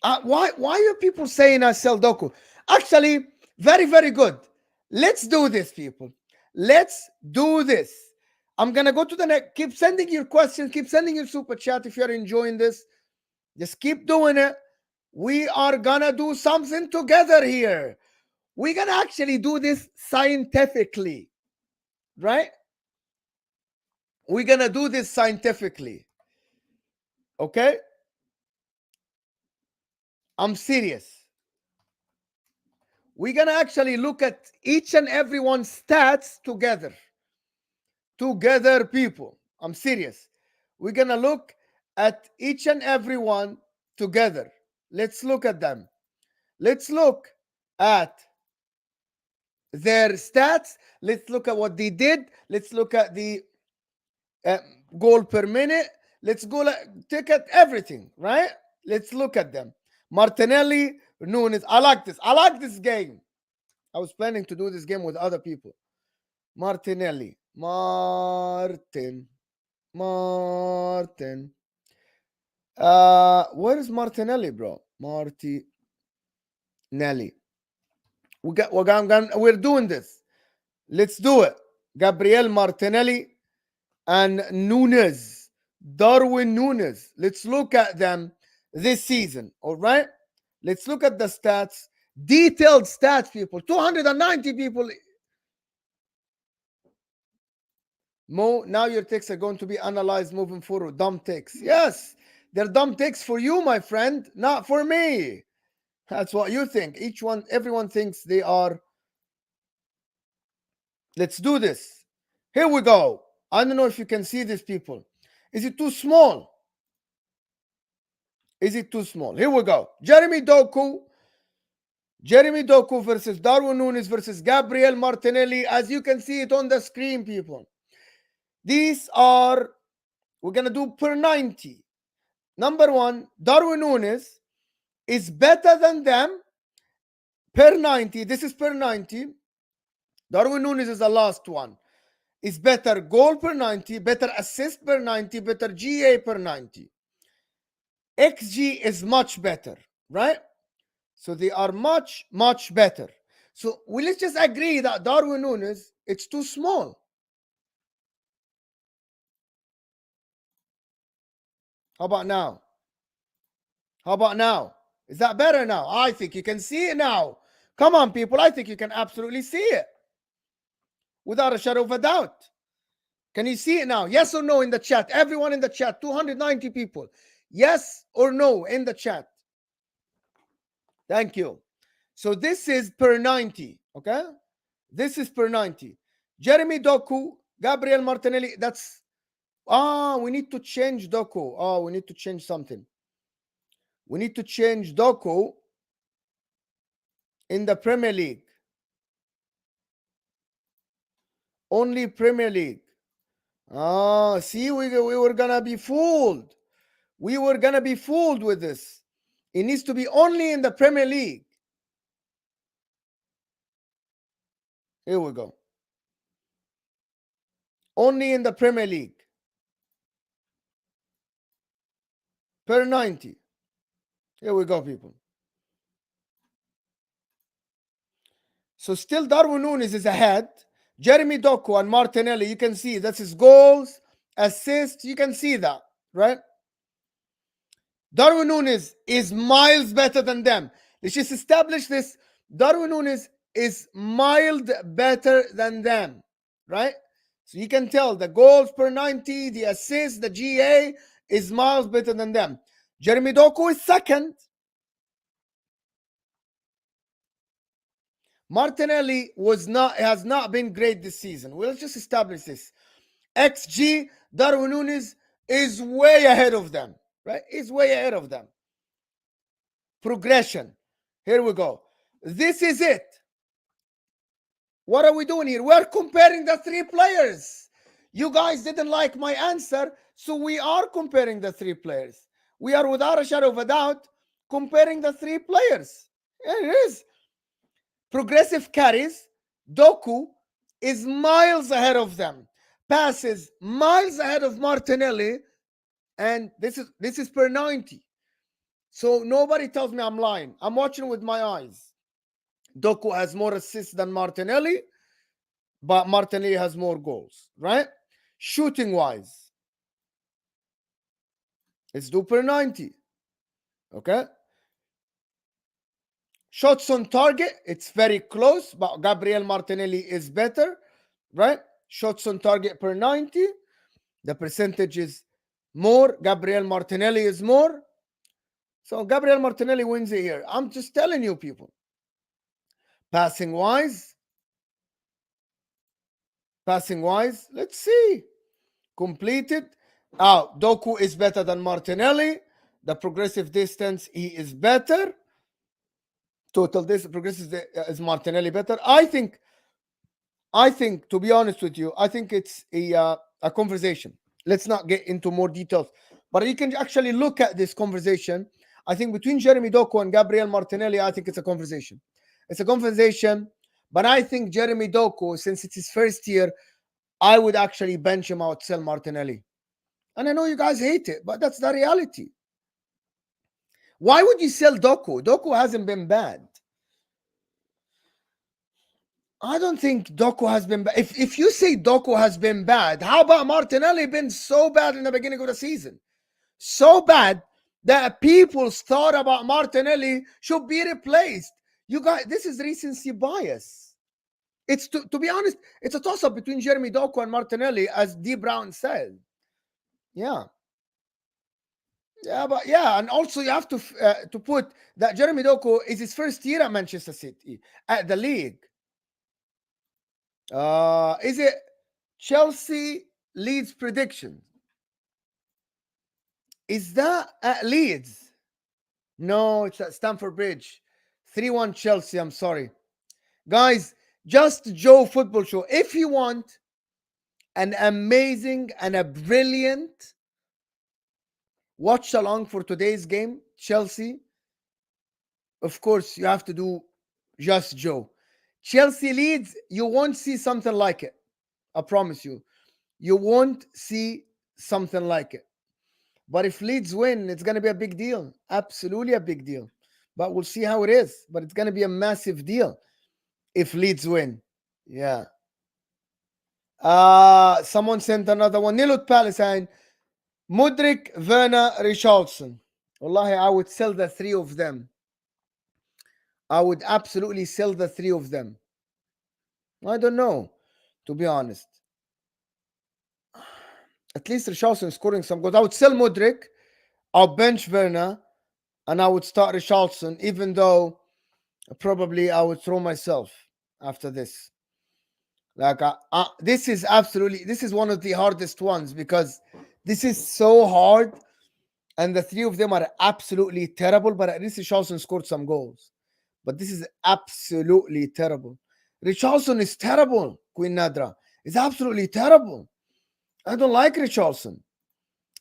Why are people saying I sell Doku? Actually, very, very good. Let's do this, people. Let's do this. I'm going to go to the next. Keep sending your questions. Keep sending your super chat if you're enjoying this. Just keep doing it. We are going to do something together here. We're going to actually do this scientifically, right? We're going to do this scientifically. Okay? I'm serious. We're going to actually look at each and everyone's stats together. Together, people. I'm serious. We're going to look at each and everyone together. Let's look at them. Let's look at their stats. Let's look at what they did. Let's look at the goal per minute. Let's go take at everything, right? Let's look at them. Martinelli, Nunes. I like this. I like this game. I was planning to do this game with other people. Martinelli. Martin. Where is Martinelli, bro? Martinelli. We're doing this. Let's do it. Gabriel Martinelli and Nunes. Darwin Nunes. Let's look at them this season. All right? Let's look at the stats. Detailed stats, people. 290 people. Mo, now your takes are going to be analyzed moving forward. Dumb takes. Yes, they're dumb takes for you, my friend, not for me. That's what you think. Everyone thinks they are. Let's do this. Here we go. I don't know if you can see this, people. Is it too small? Is it too small? Here we go. Jeremy Doku versus Darwin Nunes versus Gabriel Martinelli. As you can see it on the screen, people. These are, we're going to do per 90. Number one, Darwin Nunes is better than them per 90. This is per 90. Darwin Nunes is the last one. Is better goal per 90, better assist per 90, better GA per 90. XG is much better, right? So they are much, much better. So let's just agree that Darwin Nunes, it's too small. How about now? How about now? Is that better now? I think you can see it now. Come on, people. I think you can absolutely see it. Without a shadow of a doubt. Can you see it now? Yes or no in the chat? Everyone in the chat. 290 people. Yes or no in the chat? Thank you. So this is per 90. Okay? This is per 90. Jeremy Doku, Gabriel Martinelli. That's... we need to change Doku. We need to change something. We need to change Doku in the Premier League. Only Premier League. See, we were going to be fooled. We were going to be fooled with this. It needs to be only in the Premier League. Here we go. Only in the Premier League. Per 90. Here we go, people. So still Darwin Núñez is ahead. Jeremy Doku and Martinelli, you can see that's his goals, assists. You can see that, right? Darwin Núñez is miles better than them. Let's just establish this. Darwin Núñez is mild better than them, right? So you can tell the goals per 90, the assists, the GA is miles better than them. Jeremy Doku is second. Martinelli has not been great this season. We'll just establish this. XG, Darwin Núñez is way ahead of them, right? He's way ahead of them. Progression. Here we go. This is it. What are we doing here? We're comparing the three players. You guys didn't like my answer, so we are comparing the three players. We are, without a shadow of a doubt, comparing the three players. Here it is. Progressive carries, Doku is miles ahead of them. Passes miles ahead of Martinelli, and this is per 90. So nobody tells me I'm lying. I'm watching with my eyes. Doku has more assists than Martinelli, but Martinelli has more goals, right? Shooting wise, let's do per 90. Okay. Shots on target, it's very close, but Gabriel Martinelli is better, right? Shots on target per 90. The percentage is more. Gabriel Martinelli is more. So Gabriel Martinelli wins it here. I'm just telling you, people. Passing wise, let's see. Completed. Doku is better than Martinelli. The progressive distance, he is better. Total distance, progressive is Martinelli better. I think, to be honest with you, I think it's a conversation. Let's not get into more details, but you can actually look at this conversation. I think between Jeremy Doku and Gabriel Martinelli, I think it's a conversation. It's a conversation, but I think Jeremy Doku, since it's his first year, I would actually bench him out, sell Martinelli. And I know you guys hate it, but that's the reality. Why would you sell Doku? Doku hasn't been bad. I don't think Doku has been bad. If you say Doku has been bad, how about Martinelli been so bad in the beginning of the season? So bad that people thought about Martinelli should be replaced. You guys, this is recency bias. It's to be honest, it's a toss-up between Jeremy Doku and Martinelli, as D. Brown said. Yeah. Yeah, but yeah, and also you have to put that Jeremy Doku is his first year at Manchester City, at the league. Is it Chelsea Leeds prediction? Is that at Leeds? No, it's at Stamford Bridge. 3-1 Chelsea, I'm sorry. Guys, Just Joe Football Show. If you want an amazing and a brilliant watch along for today's game, Chelsea, of course, you have to do Just Joe. Chelsea Leeds, you won't see something like it. I promise you. You won't see something like it. But if Leeds win, it's going to be a big deal. Absolutely a big deal. But we'll see how it is. But it's going to be a massive deal if Leeds win. Yeah. Someone sent another one. Nilut Palestine. Mudryk, Werner, Richarlison. Wallahi, I would sell the three of them. I would absolutely sell the three of them. I don't know, to be honest. At least Richarlison scoring some goals. I would sell Mudryk. I'll bench Werner. And I would start Richarlison, even though probably I would throw myself after this. Like, this is one of the hardest ones because this is so hard. And the three of them are absolutely terrible, but at least Richarlison scored some goals. But this is absolutely terrible. Richarlison is terrible, Queen Nadra. It's absolutely terrible. I don't like Richarlison.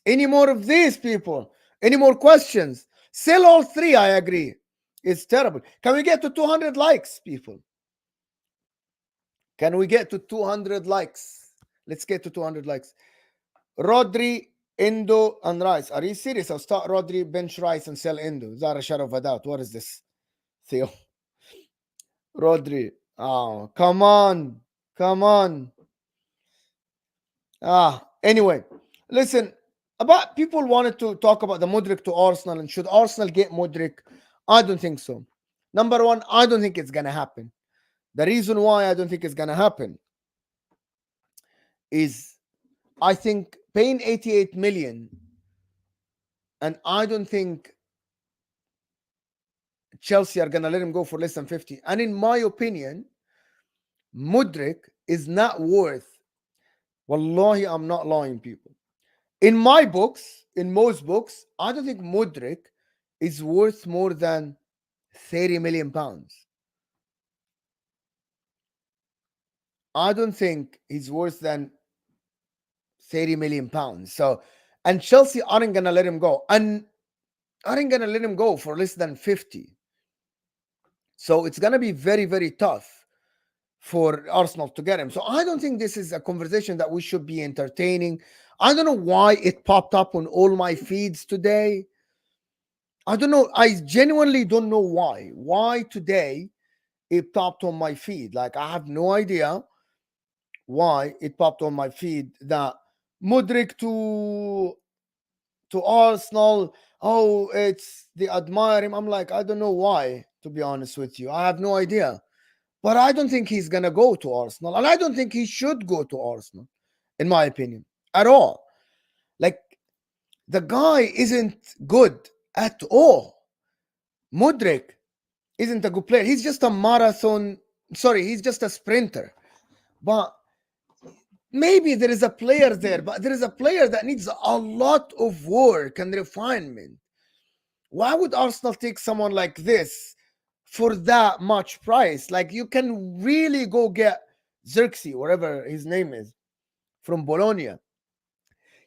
Any more of these, people? Any more questions? Sell all three, I agree. It's terrible. Can we get to 200 likes, people? Can we get to 200 likes? Let's get to 200 likes. Rodri, Indo, and Rice. Are you serious? I'll start Rodri, bench Rice, and sell Indo. Is that a shadow of a doubt? What is this, Theo? Rodri. Oh, come on. Come on. Anyway, listen. About people wanted to talk about the Mudryk to Arsenal and should Arsenal get Mudryk? I don't think so. Number one, I don't think it's gonna happen. The reason why I don't think it's gonna happen is I think paying 88 million, and I don't think Chelsea are gonna let him go for less than 50. And in my opinion, Mudryk is not worth. Wallahi, I'm not lying, people. In my books, in most books, I don't think Mudryk is worth more than 30 million pounds. I don't think he's worth than 30 million pounds. So, and Chelsea aren't gonna let him go, and aren't gonna let him go for less than 50. So it's gonna be very, very tough for Arsenal to get him. So I don't think this is a conversation that we should be entertaining. I don't know why it popped up on all my feeds today. I don't know. I genuinely don't know why. Why today it popped on my feed? Like, I have no idea why it popped on my feed that Mudryk to Arsenal. Oh, it's they admire him. I'm like, I don't know why, to be honest with you. I have no idea. But I don't think he's gonna go to Arsenal. And I don't think he should go to Arsenal, in my opinion, at all. Like, the guy isn't good at all. Mudryk isn't a good player. He's just a marathon. Sorry, he's just a sprinter. But maybe there is a player there, but there is a player that needs a lot of work and refinement. Why would Arsenal take someone like this for that much price? Like, you can really go get Xerxes, whatever his name is, from Bologna.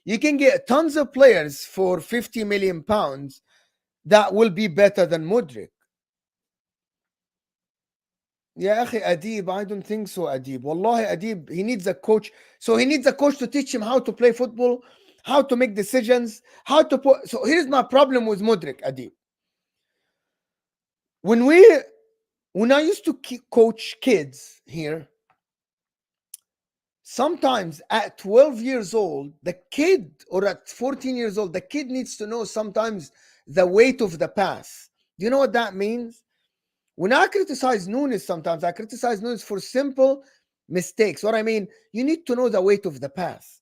You can get tons of players for 50 million pounds that will be better than Mudryk. Yeah, akhi, Adib, I don't think so, Adib. Wallahi, Adib, he needs a coach. So he needs a coach to teach him how to play football, how to make decisions, how to put. So here's my problem with Mudryk, Adib. When I used to coach kids here, sometimes at 12 years old, the kid, or at 14 years old, the kid needs to know sometimes the weight of the pass. Do you know what that means? When I criticize Nunes, sometimes I criticize Nunes for simple mistakes. What I mean, you need to know the weight of the pass.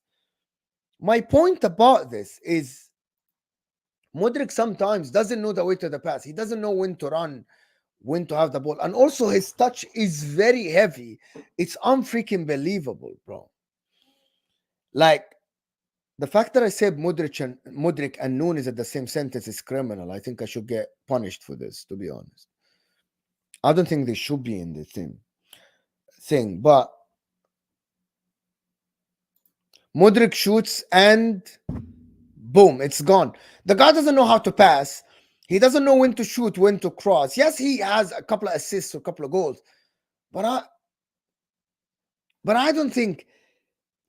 My point about this is Mudryk sometimes doesn't know the weight of the pass. He doesn't know when to run, when to have the ball. And also his touch is very heavy. It's unfreaking believable, bro. Like, the fact that I said Mudryk and Nunes at the same sentence is criminal. I think I should get punished for this, to be honest. I don't think they should be in the thing, but Mudryk shoots and boom, it's gone. The guy doesn't know how to pass. He doesn't know when to shoot, when to cross. Yes, he has a couple of assists or a couple of goals, but I don't think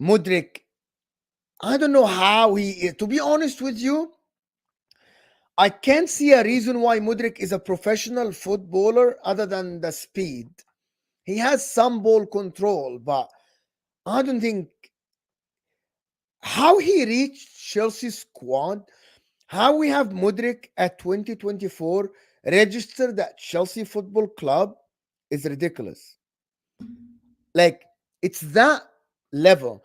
Mudryk. I don't know how he. To be honest with you, I can't see a reason why Mudryk is a professional footballer other than the speed. He has some ball control, but I don't think how he reached Chelsea's squad, how we have Mudryk at 2024 registered at Chelsea Football Club is ridiculous. Like, it's that level.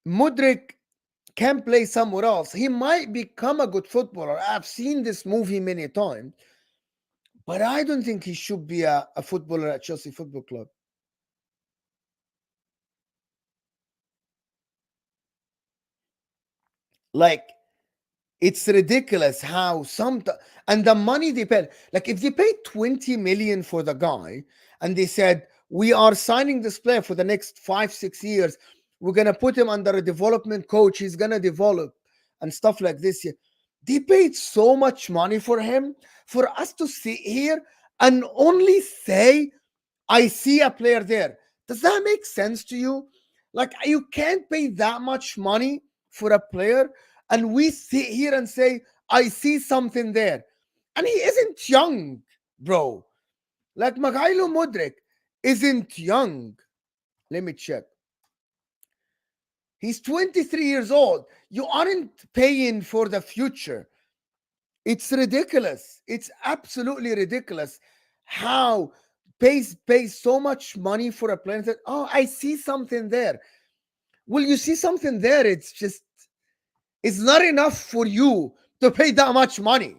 Mudryk can play somewhere else. He might become a good footballer. I've seen this movie many times, but I don't think he should be a footballer at Chelsea Football Club. Like, it's ridiculous how and the money they paid. Like, if they paid 20 million for the guy and they said, we are signing this player for the next 5-6 years, we're gonna put him under a development coach, he's gonna develop and stuff like this. They paid so much money for him for us to sit here and only say, I see a player there. Does that make sense to you? Like, you can't pay that much money for a player, and we sit here and say, I see something there. And he isn't young, bro. Like, Mikhailo Mudryk isn't young. Let me check. He's 23 years old. You aren't paying for the future. It's ridiculous. It's absolutely ridiculous how pays so much money for a player that, oh, I see something there. Well, you see something there. It's not enough for you to pay that much money.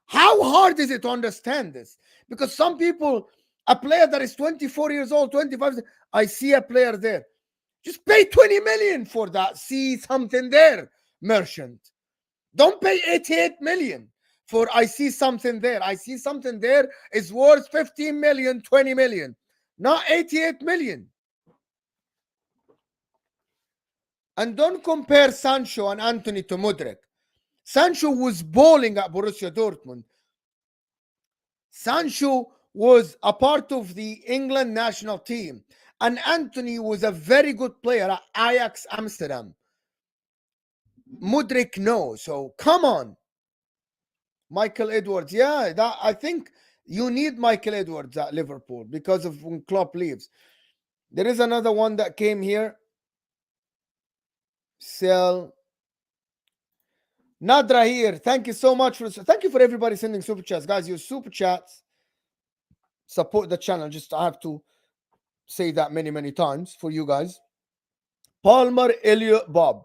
How hard is it to understand this? Because some people, a player that is 24 years old, 25, I see a player there. Just pay 20 million for that. See something there, merchant. Don't pay 88 million for I see something there. I see something there is worth 15 million, 20 million, not 88 million. And don't compare Sancho and Anthony to Mudryk. Sancho was balling at Borussia Dortmund. Sancho was a part of the England national team. And Anthony was a very good player at Ajax Amsterdam. Mudryk, no. So come on. Michael Edwards. Yeah, that, I think you need Michael Edwards at Liverpool because of when Klopp leaves. There is another one that came here. Sell. Nadra here. Thank you so much thank you for everybody sending super chats. Guys, your super chats support the channel. Just I have to say that many times for you guys. Palmer, Elliot, Bob.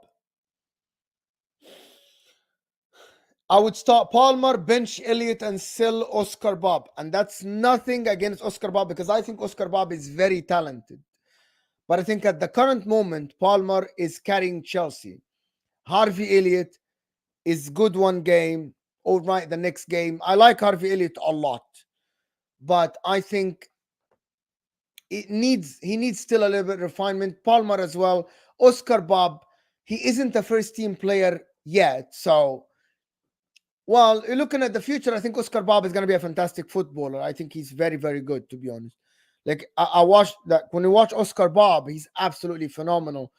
I would start Palmer, bench Elliot, and sell Oscar Bob. And that's nothing against Oscar Bob because I think Oscar Bob is very talented. But I think at the current moment, Palmer is carrying Chelsea. Harvey Elliott is good one game, all right the next game. I like Harvey Elliott a lot, but I think he needs still a little bit of refinement. Palmer as well. Oscar Bob, he isn't a first team player yet, so well, looking at the future, I think Oscar Bob is going to be a fantastic footballer. I think he's very good, to be honest. Like I watched that when you watch Oscar Bob, he's absolutely phenomenal.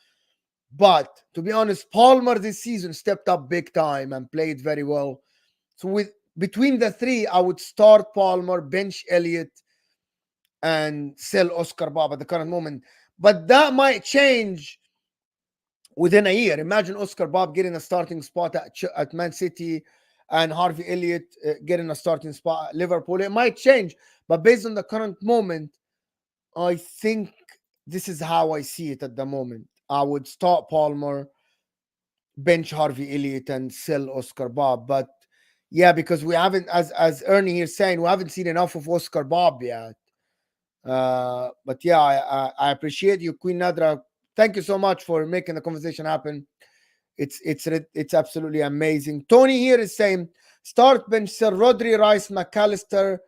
But to be honest, Palmer this season stepped up big time and played very well. So with between the three, I would start Palmer, bench Elliott, and sell Oscar Bob at the current moment. But that might change within a year. Imagine Oscar Bob getting a starting spot at Man City and Harvey Elliott getting a starting spot at Liverpool. It might change, but based on the current moment, I think this is how I see it at the moment. I would start Palmer, bench Harvey Elliott, and sell Oscar Bob. But yeah, because we haven't, as Ernie here saying, we haven't seen enough of Oscar Bob yet. But yeah, I appreciate you, Queen Nadra. Thank you so much for making the conversation happen. It's absolutely amazing. Tony here is saying start bench Sir Rodri, Rice, McAllister,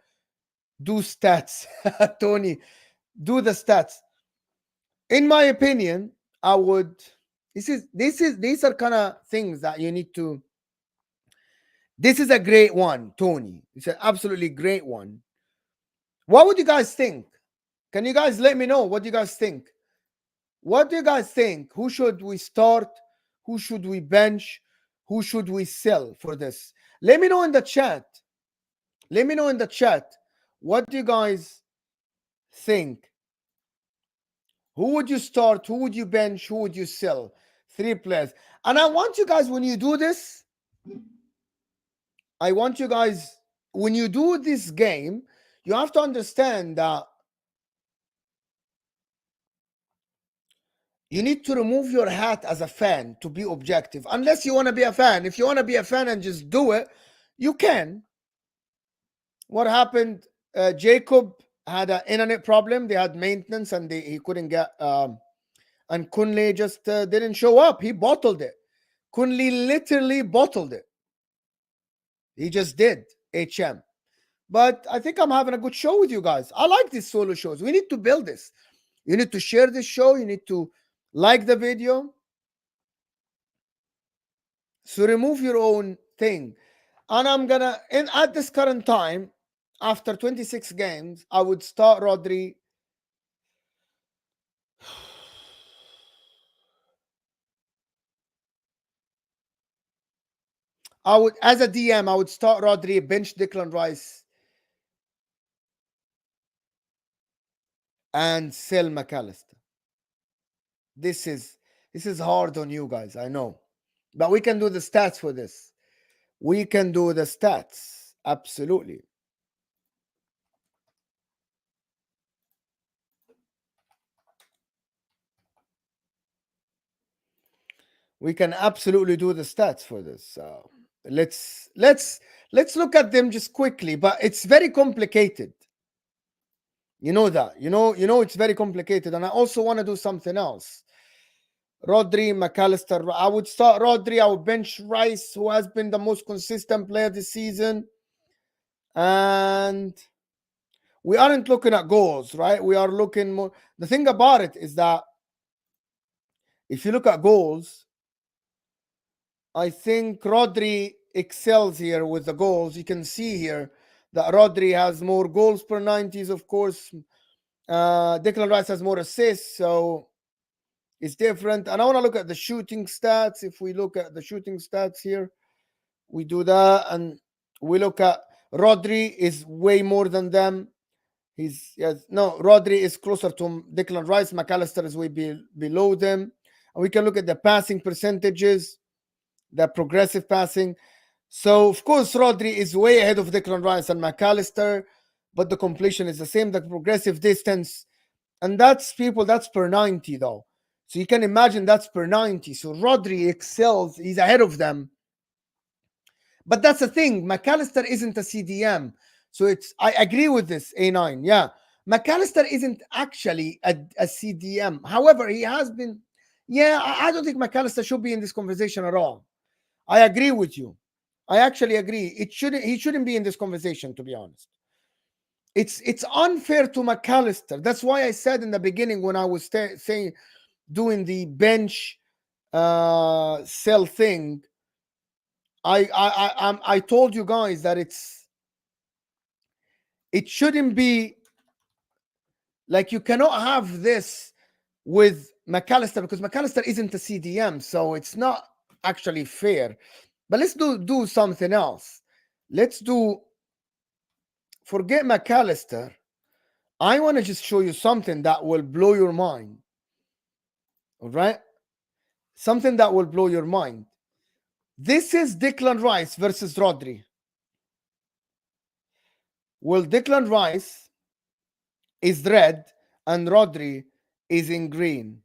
do stats. Tony, do the stats. In my opinion, I would. These are kind of things that you need to. This is a great one, Tony. It's an absolutely great one. What would you guys think? Can you guys let me know what you guys think? What do you guys think? Who should we start? Who should we bench? Who should we sell for this? Let me know in the chat. Let me know in the chat. What do you guys think? Who would you start? Who would you bench? Who would you sell? 3 players. And I want you guys, when you do this, I want you guys, when you do this game, you have to understand that you need to remove your hat as a fan to be objective. Unless you want to be a fan. If you want to be a fan and just do it, you can. What happened? Jacob had an internet problem. They had maintenance and he couldn't get. And Kunle just didn't show up. He bottled it. Kunle literally bottled it. He just did. HM. But I think I'm having a good show with you guys. I like these solo shows. We need to build this. You need to share this show. You need to like the video. So remove your own thing. And I'm going to, at this current time, after 26 games, I would start Rodri, I would, as a DM, I would start Rodri, bench Declan Rice, and sell McAllister. This is this is hard on you guys, I know, but we can do the stats for this. We can do the stats, absolutely. We can absolutely do the stats for this. So let's look at them just quickly, but it's very complicated. You know that. You know it's very complicated. And I also want to do something else. Rodri, McAllister. I would start Rodri. I would bench Rice, who has been the most consistent player this season. And we aren't looking at goals, right? We are looking more. The thing about it is that if you look at goals, I think Rodri excels here with the goals. You can see here that Rodri has more goals per 90s, of course. Declan Rice has more assists, so it's different. And I want to look at the shooting stats. If we look at the shooting stats here, we do that, and we look at Rodri is way more than them. Rodri is closer to Declan Rice. McAllister is way below them. And we can look at the passing percentages, the progressive passing. So, of course, Rodri is way ahead of Declan Rice and McAllister, but the completion is the same, the progressive distance. And that's per 90, though. So you can imagine that's per 90. So Rodri excels, he's ahead of them. But that's the thing, McAllister isn't a CDM. So I agree with this, A9. Yeah. McAllister isn't actually a CDM. However, he has been. Yeah, I don't think McAllister should be in this conversation at all. I agree with you. I actually agree. He shouldn't be in this conversation, to be honest. It's unfair to McAllister. That's why I said in the beginning when I was saying doing the bench sell thing. I told you guys that it shouldn't be like you cannot have this with McAllister because McAllister isn't a CDM, so it's not actually fair. But let's do something else. Let's forget McAllister. I want to just show you something that will blow your mind. All right? Something that will blow your mind. This is Declan Rice versus Rodri. Well, Declan Rice is red and Rodri is in green.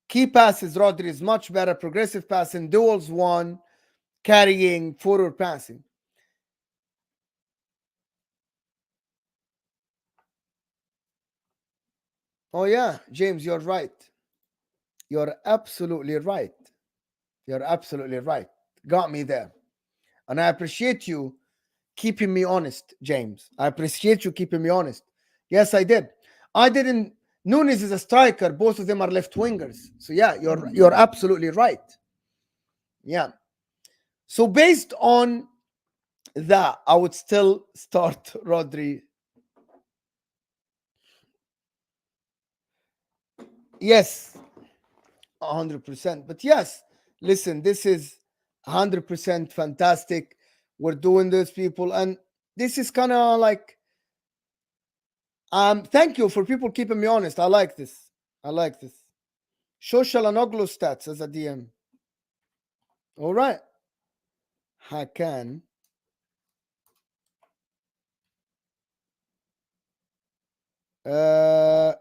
Key passes, Rodri is much better. Progressive passing, duels 1, carrying, forward passing. Oh yeah, James, you're right. You're absolutely right. You're absolutely right. Got me there. And I appreciate you keeping me honest, James. I appreciate you keeping me honest. Yes, I did. I didn't. Nunes is a striker. Both of them are left wingers. So yeah, you're absolutely right. Yeah. So based on that, I would still start Rodri. Yes, 100%. But yes, listen, this is 100% fantastic. We're doing this, people, and this is kind of like thank you for people keeping me honest. I like this. I like this. Show Shalanoglu stats as a DM. All right. Hakan. Hakan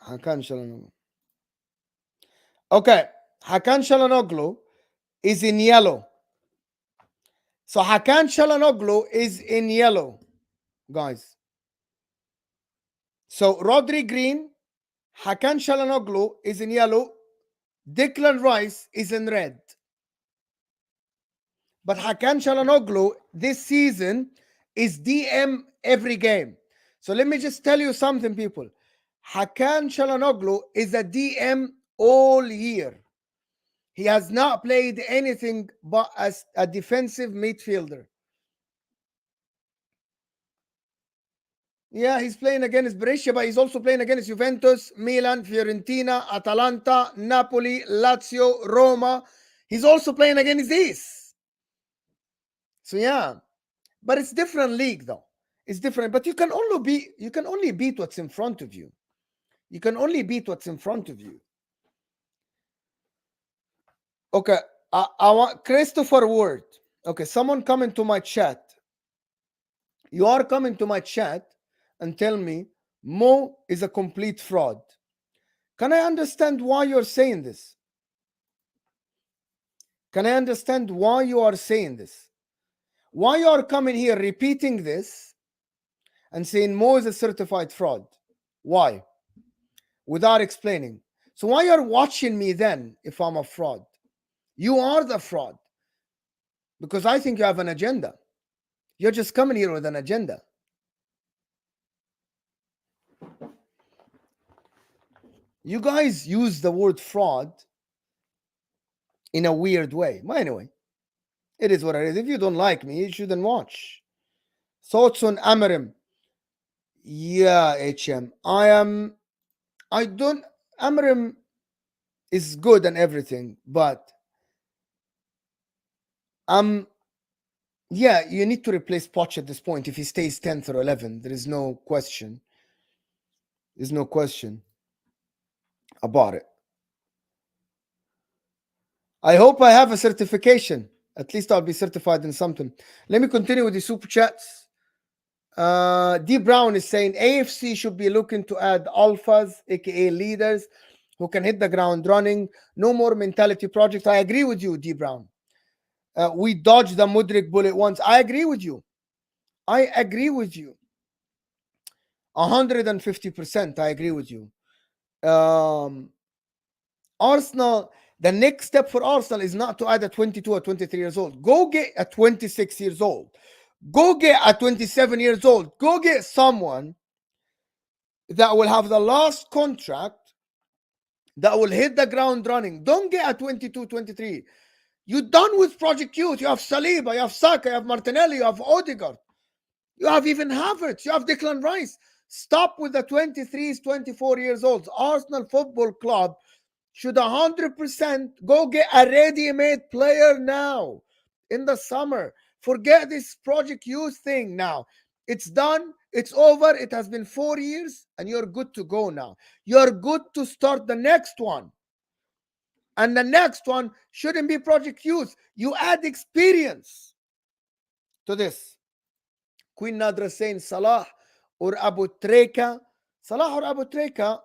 Shalanoglu. Okay. Hakan Shalanoglu is in yellow. So Hakan Shalanoglu is in yellow, guys. So Rodri green, Hakan Shalanoglu is in yellow, Declan Rice is in red. But Hakan Shalanoglu this season is DM every game. So let me just tell you something, people. Hakan Shalanoglu is a DM all year. He has not played anything but as a defensive midfielder. Yeah, he's playing against Brescia, but he's also playing against Juventus, Milan, Fiorentina, Atalanta, Napoli, Lazio, Roma. He's also playing against this. So yeah, but it's different league though. It's different, but you can only beat what's in front of you. You can only beat what's in front of you. Okay, I want Christopher Ward. Okay, someone come into my chat. You are coming to my chat and tell me Mo is a complete fraud. Can I understand why you're saying this? Can I understand why you are saying this? Why you are coming here repeating this and saying Mo is a certified fraud? Why? Without explaining. So why you're watching me then if I'm a fraud? You are the fraud. Because I think you have an agenda. You're just coming here with an agenda. You guys use the word fraud in a weird way. But anyway, it is what it is. If you don't like me, you shouldn't watch. Thoughts on Amarim? Yeah, HM. I don't. Amarim is good and everything, but yeah, you need to replace Poch at this point. If he stays 10th or 11th, there is no question. There's no question about it. I hope I have a certification. At least I'll be certified in something. Let me continue with the super chats. D Brown is saying AFC should be looking to add alphas, aka leaders, who can hit the ground running. No more mentality project. I agree with you, D Brown. We dodged the Mudryk bullet once. I agree with you. I agree with you. 150%. I agree with you. Arsenal, the next step for Arsenal is not to add a 22 or 23 years old. Go get a 26 years old. Go get a 27 years old. Go get someone that will have the last contract, that will hit the ground running. Don't get a 22, 23. You're done with Project Youth. You have Saliba, you have Saka, you have Martinelli, you have Odegaard. You have even Havertz. You have Declan Rice. Stop with the 23s, 24 years olds. Arsenal Football Club should 100% go get a ready-made player now in the summer. Forget this Project Youth thing now. It's done. It's over. It has been 4 years and you're good to go now. You're good to start the next one. And the next one shouldn't be Project Youth. You add experience to this. Queen Nadra saying Salah or Abu Treka. Salah or Abu Treka.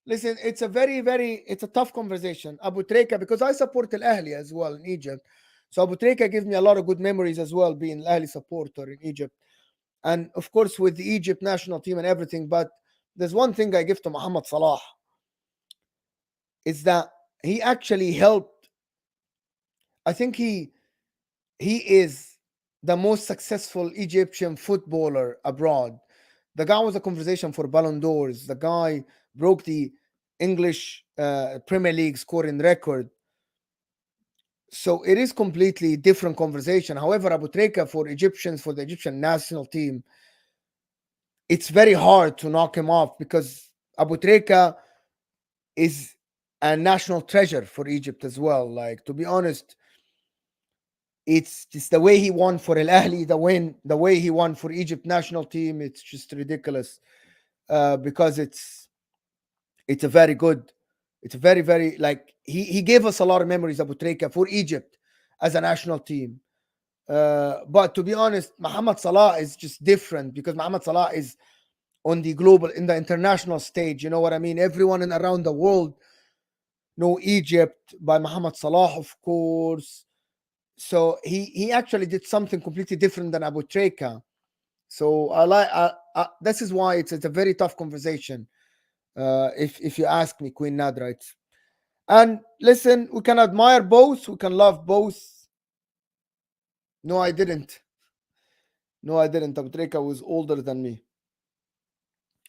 Listen, it's a tough conversation. Abu Treka, because I support Al Ahli as well in Egypt. So Abu Treka gives me a lot of good memories as well, being Al Ahli supporter in Egypt. And of course, with the Egypt national team and everything. But there's one thing I give to Mohamed Salah, is that he actually helped. I think he is the most successful Egyptian footballer abroad. The guy was a conversation for Ballon d'Ors. The guy broke the English Premier League scoring record. So it is completely different conversation. However, Abu Treka for Egyptians, for the Egyptian national team, it's very hard to knock him off because Abu Treka is a national treasure for Egypt as well. Like, to be honest, it's just the way he won for Al Ahli, the way he won for Egypt national team. It's just ridiculous because it's a very good, it's a very like he gave us a lot of memories, Abu Treka, for Egypt as a national team. But to be honest, Mohamed Salah is just different because Mohamed Salah is on the global, in the international stage. You know what I mean? Everyone in around the world know Egypt by Mohamed Salah, of course. So he actually did something completely different than Abu Treka. So I like this is why it's a very tough conversation. If you ask me, Queen Nadra, and listen, we can admire both, we can love both. No, I didn't. No, I didn't. Abu Treka was older than me.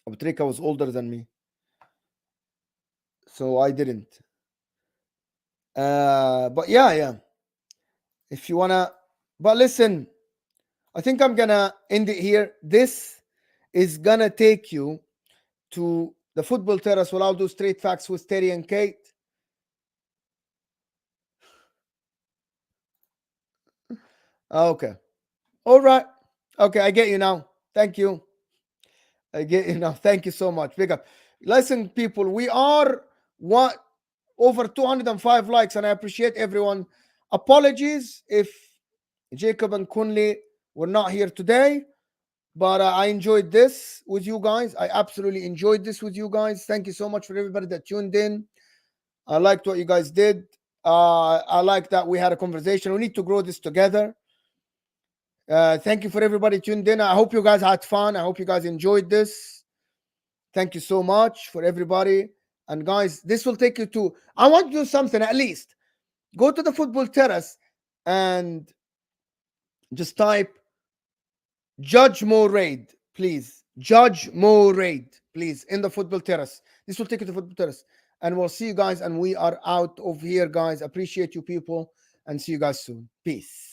Abu Treka was older than me. So I didn't. But yeah. If you wanna, but listen, I think I'm gonna end it here. This is gonna take you to the football terrace where I'll do straight facts with Terry and Kate. Okay. All right. Okay, I get you now. Thank you. I get you now. Thank you so much. Big up. Listen, people, we are what over 205 likes, and I appreciate everyone. Apologies if Jacob and Kunle were not here today, but I enjoyed this with you guys. I absolutely enjoyed this with you guys. Thank you so much for everybody that tuned in. I liked what you guys did. I like that we had a conversation. We need to grow this together. Thank you for everybody tuned in. I hope you guys had fun. I hope you guys enjoyed this. Thank you so much for everybody. And guys, this will take you to. I want to do something at least. Go to the football terrace and just type Judge Mo Raid, please. Judge Mo Raid, please, in the football terrace. This will take you to football terrace. And we'll see you guys. And we are out of here, guys. Appreciate you people. And see you guys soon. Peace.